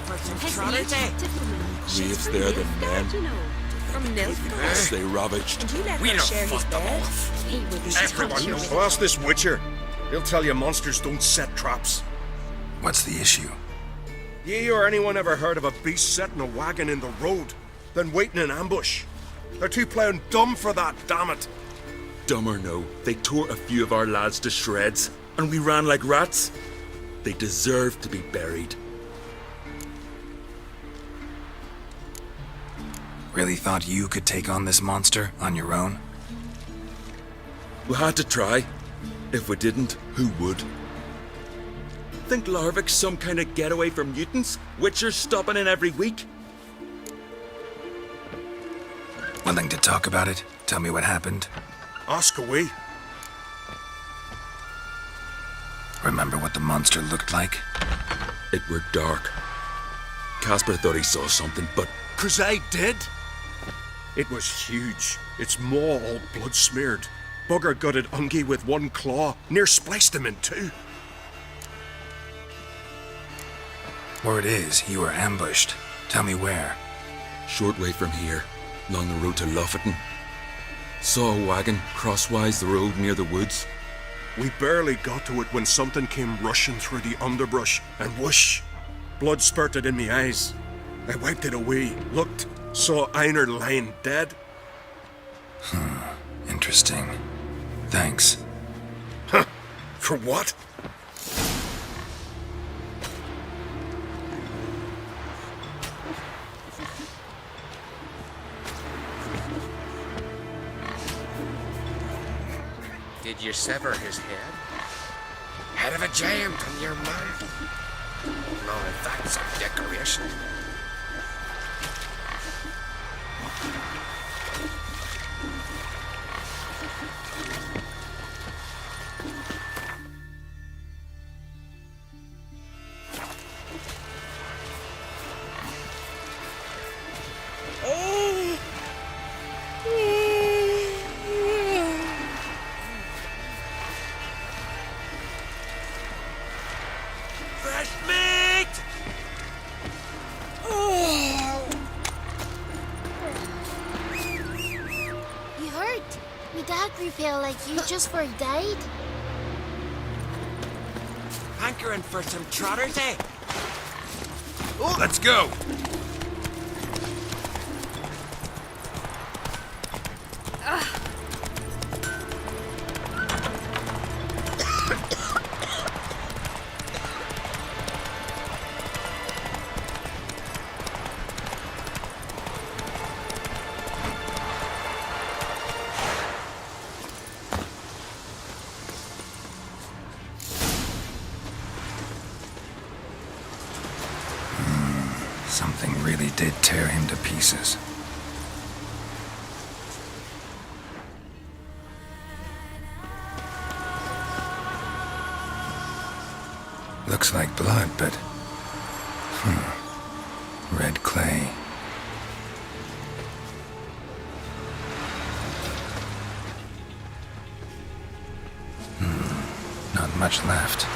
R: for some trotters, eh?
C: Graves there than men.
F: From Nilfgaard.
C: They ravaged.
F: And he let her share his bed. He wouldn't
P: Everyone
F: touch
P: knows.
F: you.
P: Ask this Witcher. He'll tell you monsters don't set traps.
E: What's the issue?
P: Ye or anyone ever heard of a beast setting a wagon in the road, then waiting in ambush? They're too plowing dumb for that, damn it.
S: Dumb or no, they tore a few of our lads to shreds, and we ran like rats. They deserve to be buried.
E: Really thought you could take on this monster on your own?
S: We had to try. If we didn't, who would? Think Larvik's some kind of getaway for mutants? Witchers stopping in every week?
E: Willing to talk about it? Tell me what happened?
P: Ask away.
E: Remember what the monster looked like?
S: It were dark. Casper thought he saw something, but...
P: 'Cause I did. It was huge. Its maw all blood smeared. Bugger gutted Ungi with one claw, near spliced him in two.
E: Word is, you were ambushed. Tell me where.
S: Short way from here, along the road to Lofferton. Saw a wagon crosswise the road near the woods.
P: We barely got to it when something came rushing through the underbrush, and whoosh! Blood spurted in me eyes. I wiped it away, looked, saw Einar lying dead.
E: Interesting. Thanks.
P: Huh? For what?
T: Did you sever his head? Head of a giant on your mind? No, that's a decoration.
U: Feel like you just were died.
R: Hankering for some trotters, eh?
S: Oh, let's go!
E: Something really did tear him to pieces. Looks like blood, but... red clay. Not much left.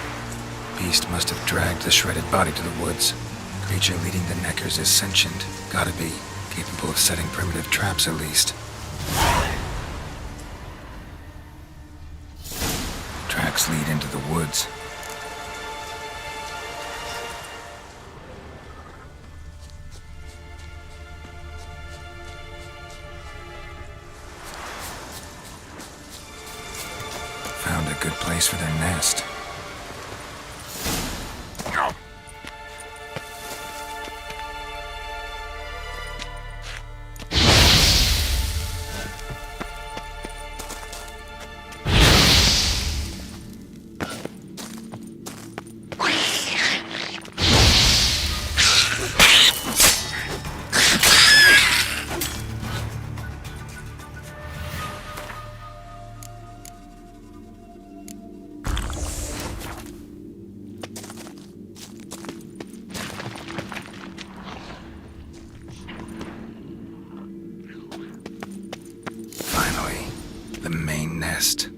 E: Beast must have dragged the shredded body to the woods. Creature leading the Neckers is sentient. Gotta be. Capable of setting primitive traps, at least. Tracks lead into the woods. Found a good place for their nest. The main nest.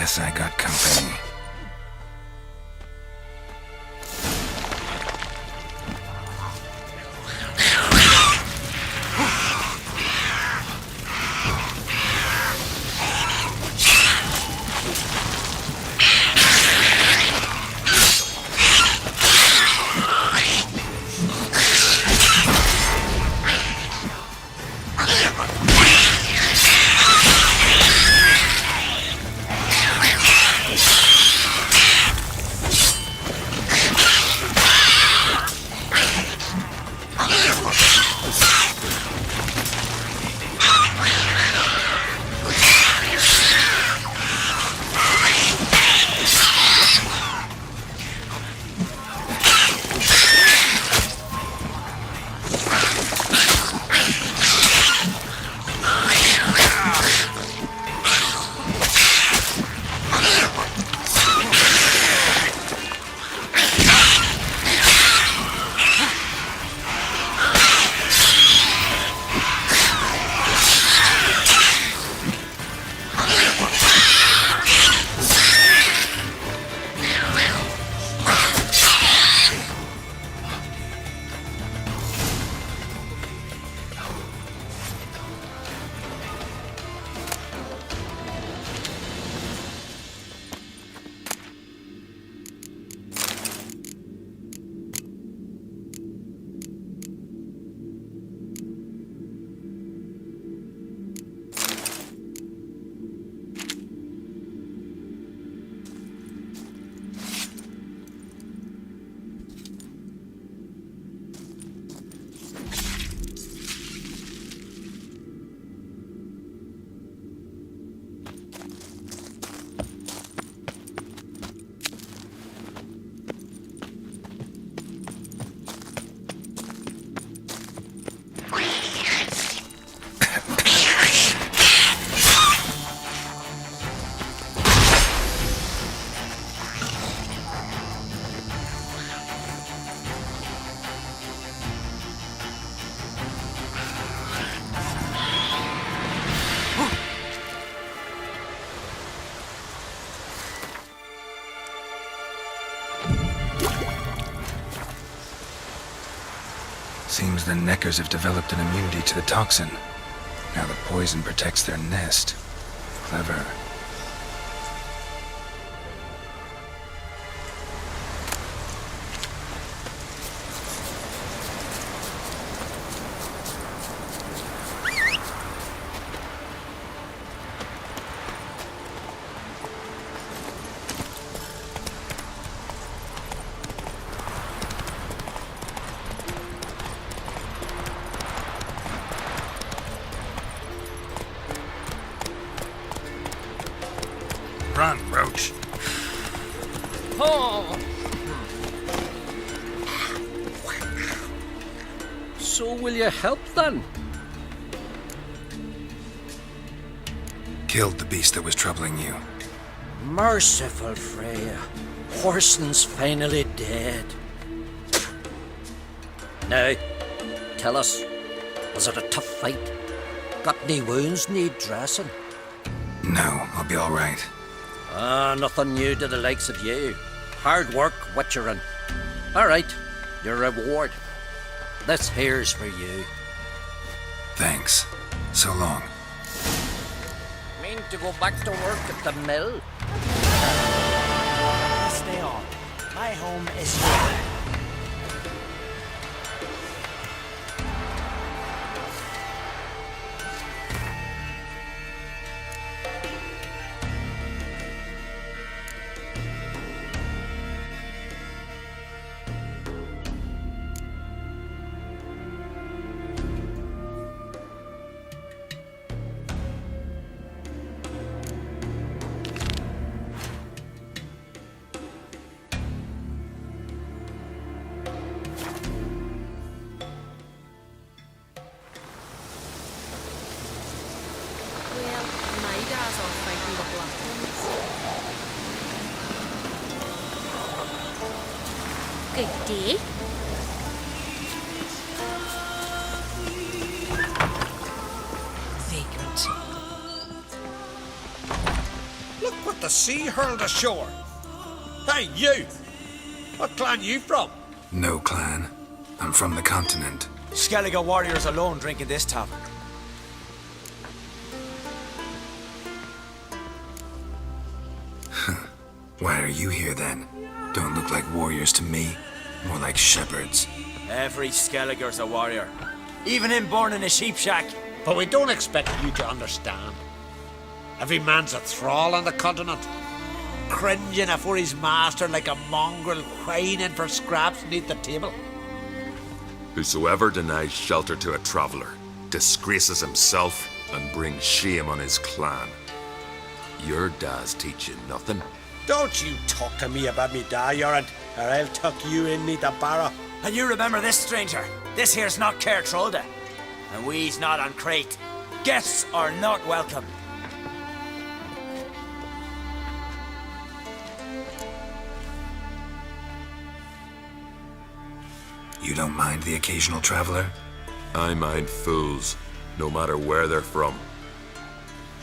E: Guess I got company. Seems the Neckers have developed an immunity to the toxin. Now the poison protects their nest. Clever. Run, Roach.
O: Oh. So will you help then?
E: Killed the beast that was troubling you.
O: Merciful Freya. Horson's finally dead. Now, tell us, was it a tough fight? Got any wounds need dressing?
E: No, I'll be all right.
O: Nothing new to the likes of you. Hard work, witcherin'. All right, your reward. This here's for you.
E: Thanks. So long.
O: Mean to go back to work at the mill?
R: Stay on. My home is here.
U: Good day.
R: Vagrant. Look what the
I: sea hurled ashore. Hey, you! What clan you from?
E: No clan. I'm from the continent.
R: Skellige warriors alone drink in this tavern.
E: Why are you here then? Don't look like warriors to me. More like shepherds.
R: Every Skellige's a warrior. Even him born in a sheep shack.
I: But we don't expect you to understand. Every man's a thrall on the continent, cringing afore his master like a mongrel whining for scraps beneath the table.
S: Whosoever denies shelter to a traveller disgraces himself and brings shame on his clan. Your dad's teach you nothing.
R: Don't you talk to me about me da, Yorant, or I'll tuck you in me the barrow. And you remember this, stranger. This here's not Cair Trolda, and we's not on Crete. Guests are not welcome.
E: You don't mind the occasional traveler?
S: I mind fools, no matter where they're from.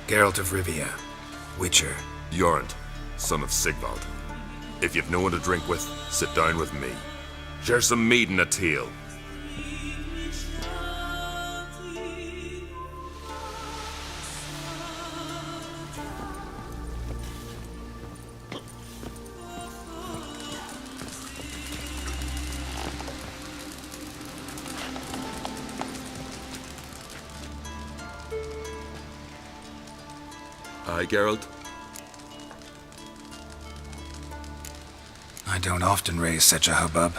E: Geralt of Rivia, Witcher.
S: Jorund, son of Sigvald. If you've no one to drink with, sit down with me. Share some mead and a tale. Aye, Geralt?
E: I don't often raise such a hubbub.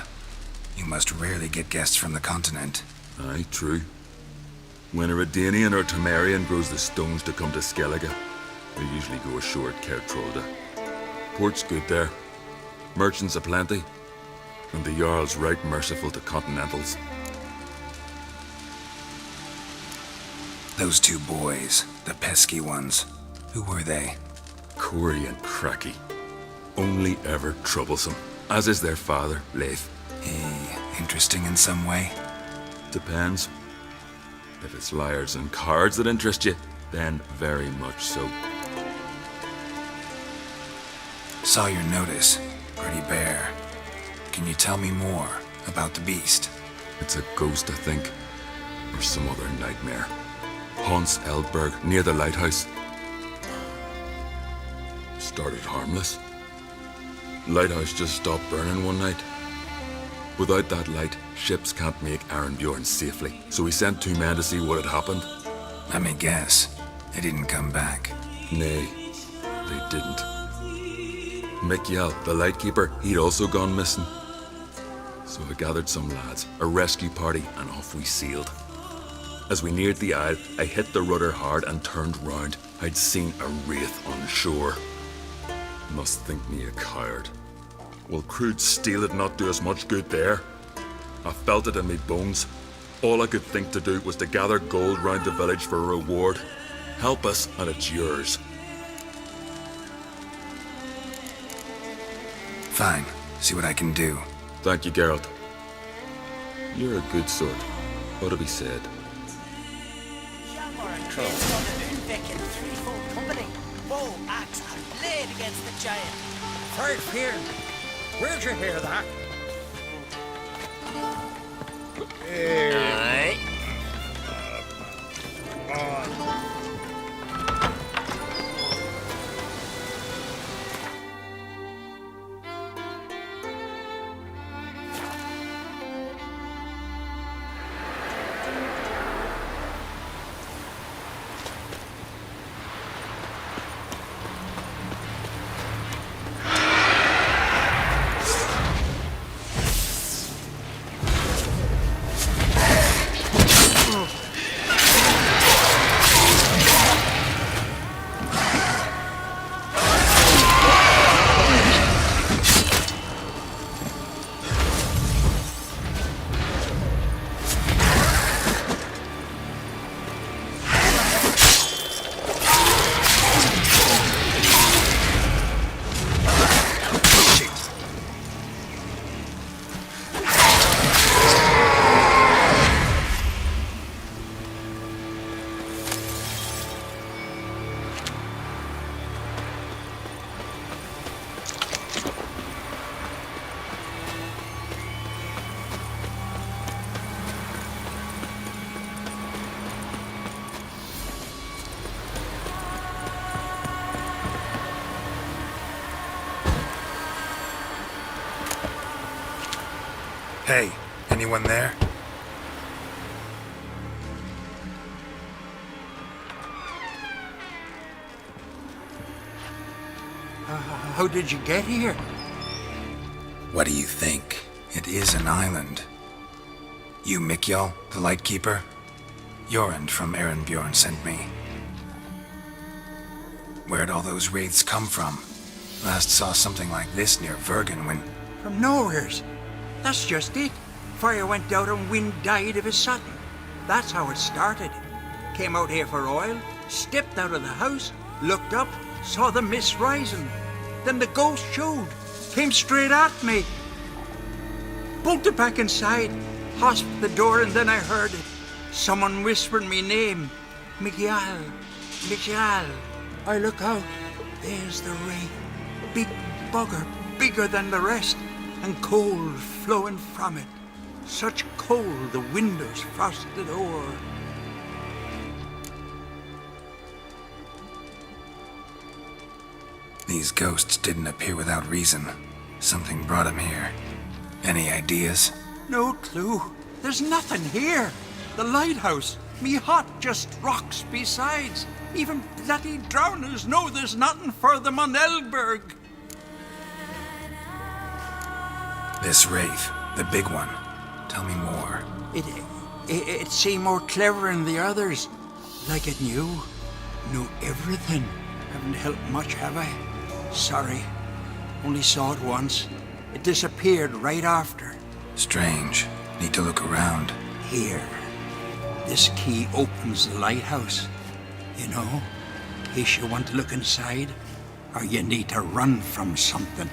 E: You must rarely get guests from the continent.
S: Aye, true. When a Redanian or Temerian grows the stones to come to Skellige, they usually go ashore at Cair Trolda. Port's good there. Merchants aplenty. And the Jarl's right merciful to continentals.
E: Those two boys, the pesky ones, who were they?
S: Corey and Cracky. Only ever troublesome, as is their father, Leif.
E: Interesting in some way?
S: Depends. If it's liars and cards that interest you, then very much so.
E: Saw your notice. Pretty bare. Can you tell me more about the beast?
S: It's a ghost, I think. Or some other nightmare. Haunts Eldberg, near the lighthouse. Started harmless. Lighthouse just stopped burning one night. Without that light, ships can't make Arenbjorn safely, so we sent 2 men to see what had happened.
E: Let me guess. They didn't come back.
S: Nay, they didn't. Mikyal, the lightkeeper, he'd also gone missing. So I gathered some lads, a rescue party, and off we sailed. As we neared the isle, I hit the rudder hard and turned round. I'd seen a wraith on shore. Must think me a coward. Will crude steel had not do us much good there? I felt it in me bones. All I could think to do was to gather gold round the village for a reward. Help us, and it's yours.
E: Fine. See what I can do.
S: Thank you, Geralt. You're a good sort. Ought to be said.
R: Vic in threefold company. Bow, axe, and blade against the giant.
I: Third Fear, where'd you hear that?
R: Aye.
E: Hey, anyone there?
D: How did you get here?
E: What do you think? It is an island. You Mikjal, the Lightkeeper? Jorund from Erenbjorn sent me. Where'd all those wraiths come from? Last saw something like this near Vergen when...
D: From nowheres. That's just it. Fire went out and wind died of a sudden. That's how it started. Came out here for oil, stepped out of the house, looked up, saw the mist rising. Then the ghost showed, came straight at me. Bolted back inside, hosped the door, and then I heard it. Someone whispering me name. Mikjal. Mikjal. I look out. There's the wraith. Big bugger, bigger than the rest, and cold flowing from it. Such cold the windows frosted o'er.
E: These ghosts didn't appear without reason. Something brought them here. Any ideas?
D: No clue. There's nothing here. The lighthouse, me hut just rocks besides. Even bloody drowners know there's nothing for them on Elberg.
E: This wraith, the big one. Tell me more.
D: It seemed more clever than the others. Like it knew everything. Haven't helped much, have I? Sorry. Only saw it once. It disappeared right after.
E: Strange. Need to look around.
D: Here. This key opens the lighthouse. You know, in case you want to look inside, or you need to run from something.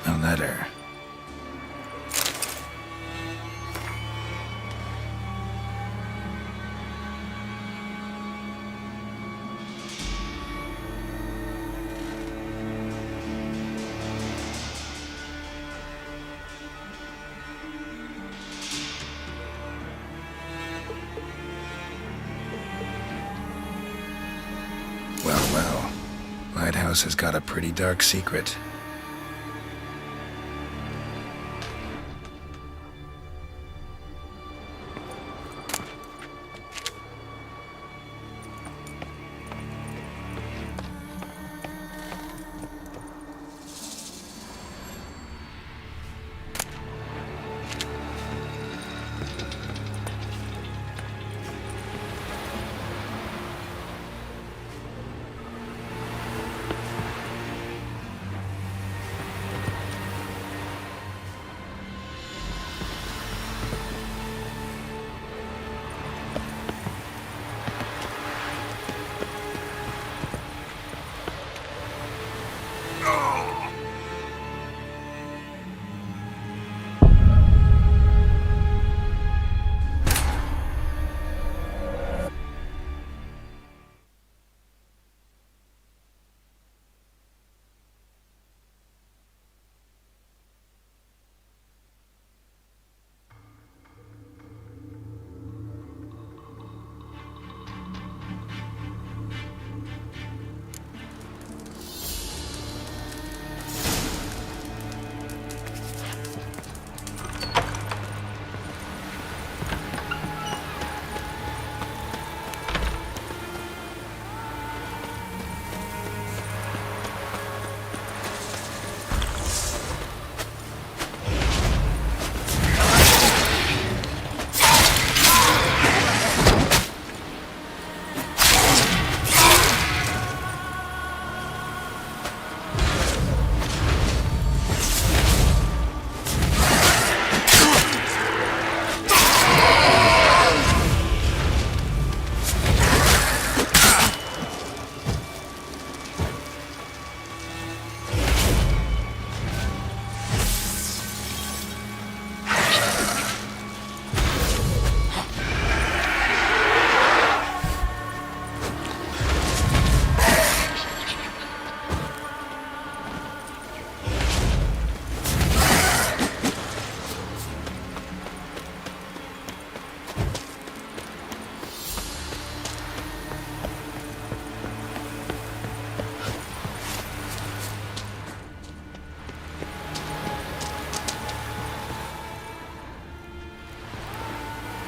E: A letter. Well. Lighthouse has got a pretty dark secret.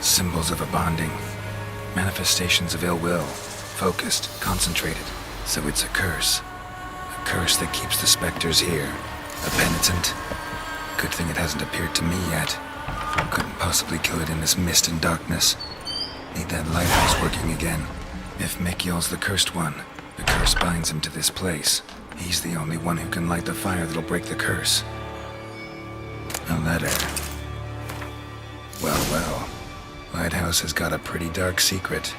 E: Symbols of a bonding. Manifestations of ill will. Focused, concentrated. So it's a curse. A curse that keeps the specters here. A penitent. Good thing it hasn't appeared to me yet. Couldn't possibly kill it in this mist and darkness. Need that lighthouse working again. If Mikyol's the cursed one, the curse binds him to this place. He's the only one who can light the fire that'll break the curse. A letter. Well, well. Lighthouse has got a pretty dark secret.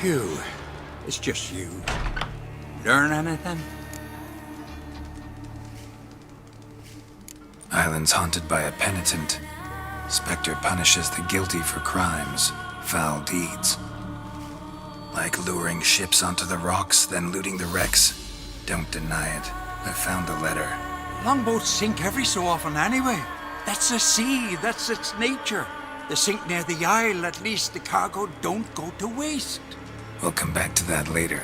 D: Phew, it's just you. Learn anything?
E: Island's haunted by a penitent. Spectre punishes the guilty for crimes, foul deeds. Like luring ships onto the rocks, then looting the wrecks. Don't deny it. I found a letter.
D: Longboats sink every so often anyway. That's the sea, that's its nature. They sink near the isle, at least the cargo don't go to waste.
E: We'll come back to that later.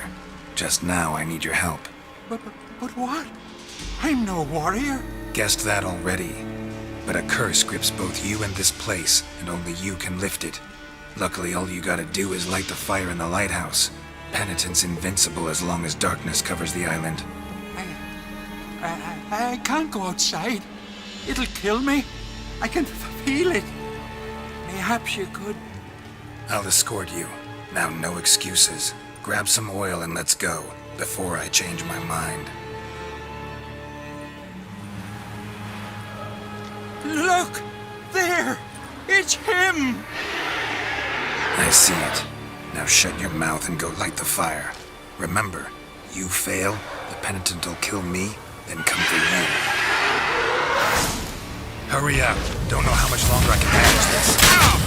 E: Just now, I need your help.
D: But what? I'm no warrior.
E: Guessed that already. But a curse grips both you and this place, and only you can lift it. Luckily, all you gotta do is light the fire in the lighthouse. Penitent's invincible as long as darkness covers the island.
D: I can't go outside. It'll kill me. I can feel it. Perhaps you could.
E: I'll escort you. Now, no excuses. Grab some oil and let's go, before I change my mind.
D: Look! There! It's him!
E: I see it. Now shut your mouth and go light the fire. Remember, you fail, the penitent will kill me, then come for you. Hurry up. Don't know how much longer I can manage this. Ow!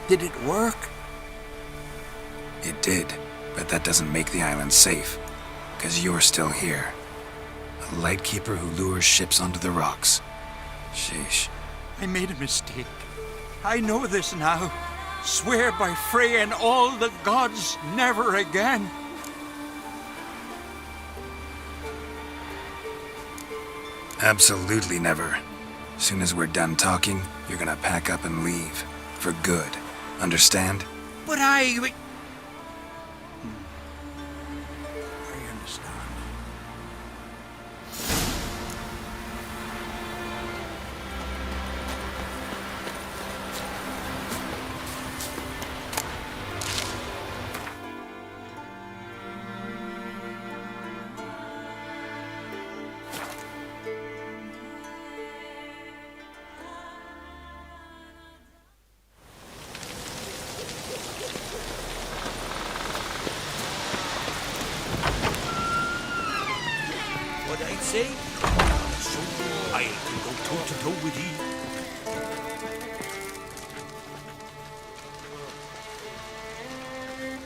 D: Did it work?
E: It did, but that doesn't make the island safe. Because you're still here. A lightkeeper who lures ships onto the rocks. Sheesh.
D: I made a mistake. I know this now. Swear by Frey and all the gods, never again.
E: Absolutely never. Soon as we're done talking, you're gonna pack up and leave. For good. Understand?
D: But I understand.
R: What I'd say? So I can go toe-to-toe with you.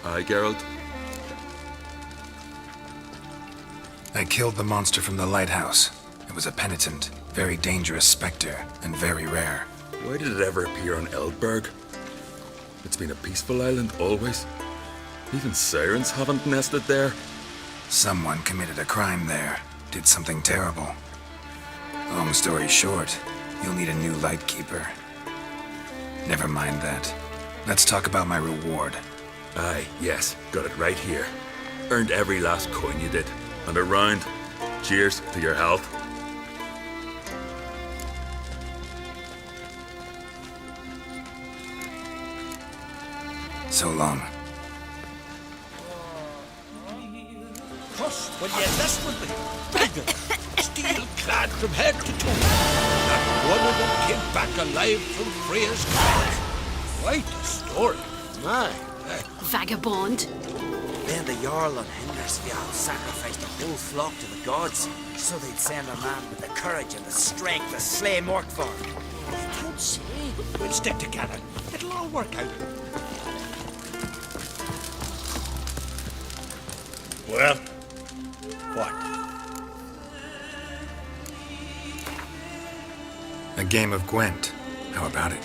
S: Aye, Geralt.
E: I killed the monster from the lighthouse. It was a penitent, very dangerous specter, and very rare.
S: Why did it ever appear on Eldberg? It's been a peaceful island always. Even sirens haven't nested there.
E: Someone committed a crime there. Did something terrible. Long story short, you'll need a new lightkeeper. Never mind that. Let's talk about my reward.
S: Aye, yes, got it right here. Earned every last coin you did. And a round. Cheers to your health.
E: So long.
R: Trust when you list with me. Beggar, steel-clad from head to toe. Not one of them came back alive from Freya's court. Quite a story.
U: My. Vagabond.
R: Then the Jarl on Hindersfjall sacrificed a whole flock to the gods, so they'd send a man with the courage and the strength to slay Morkvar. You don't say. We'll stick together. It'll all work out. Well, what?
E: A game of Gwent. How about it?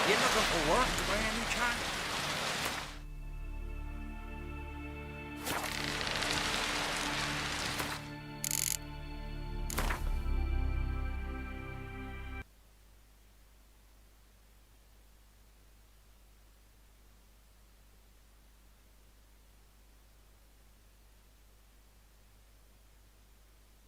D: You looking for work by any chance?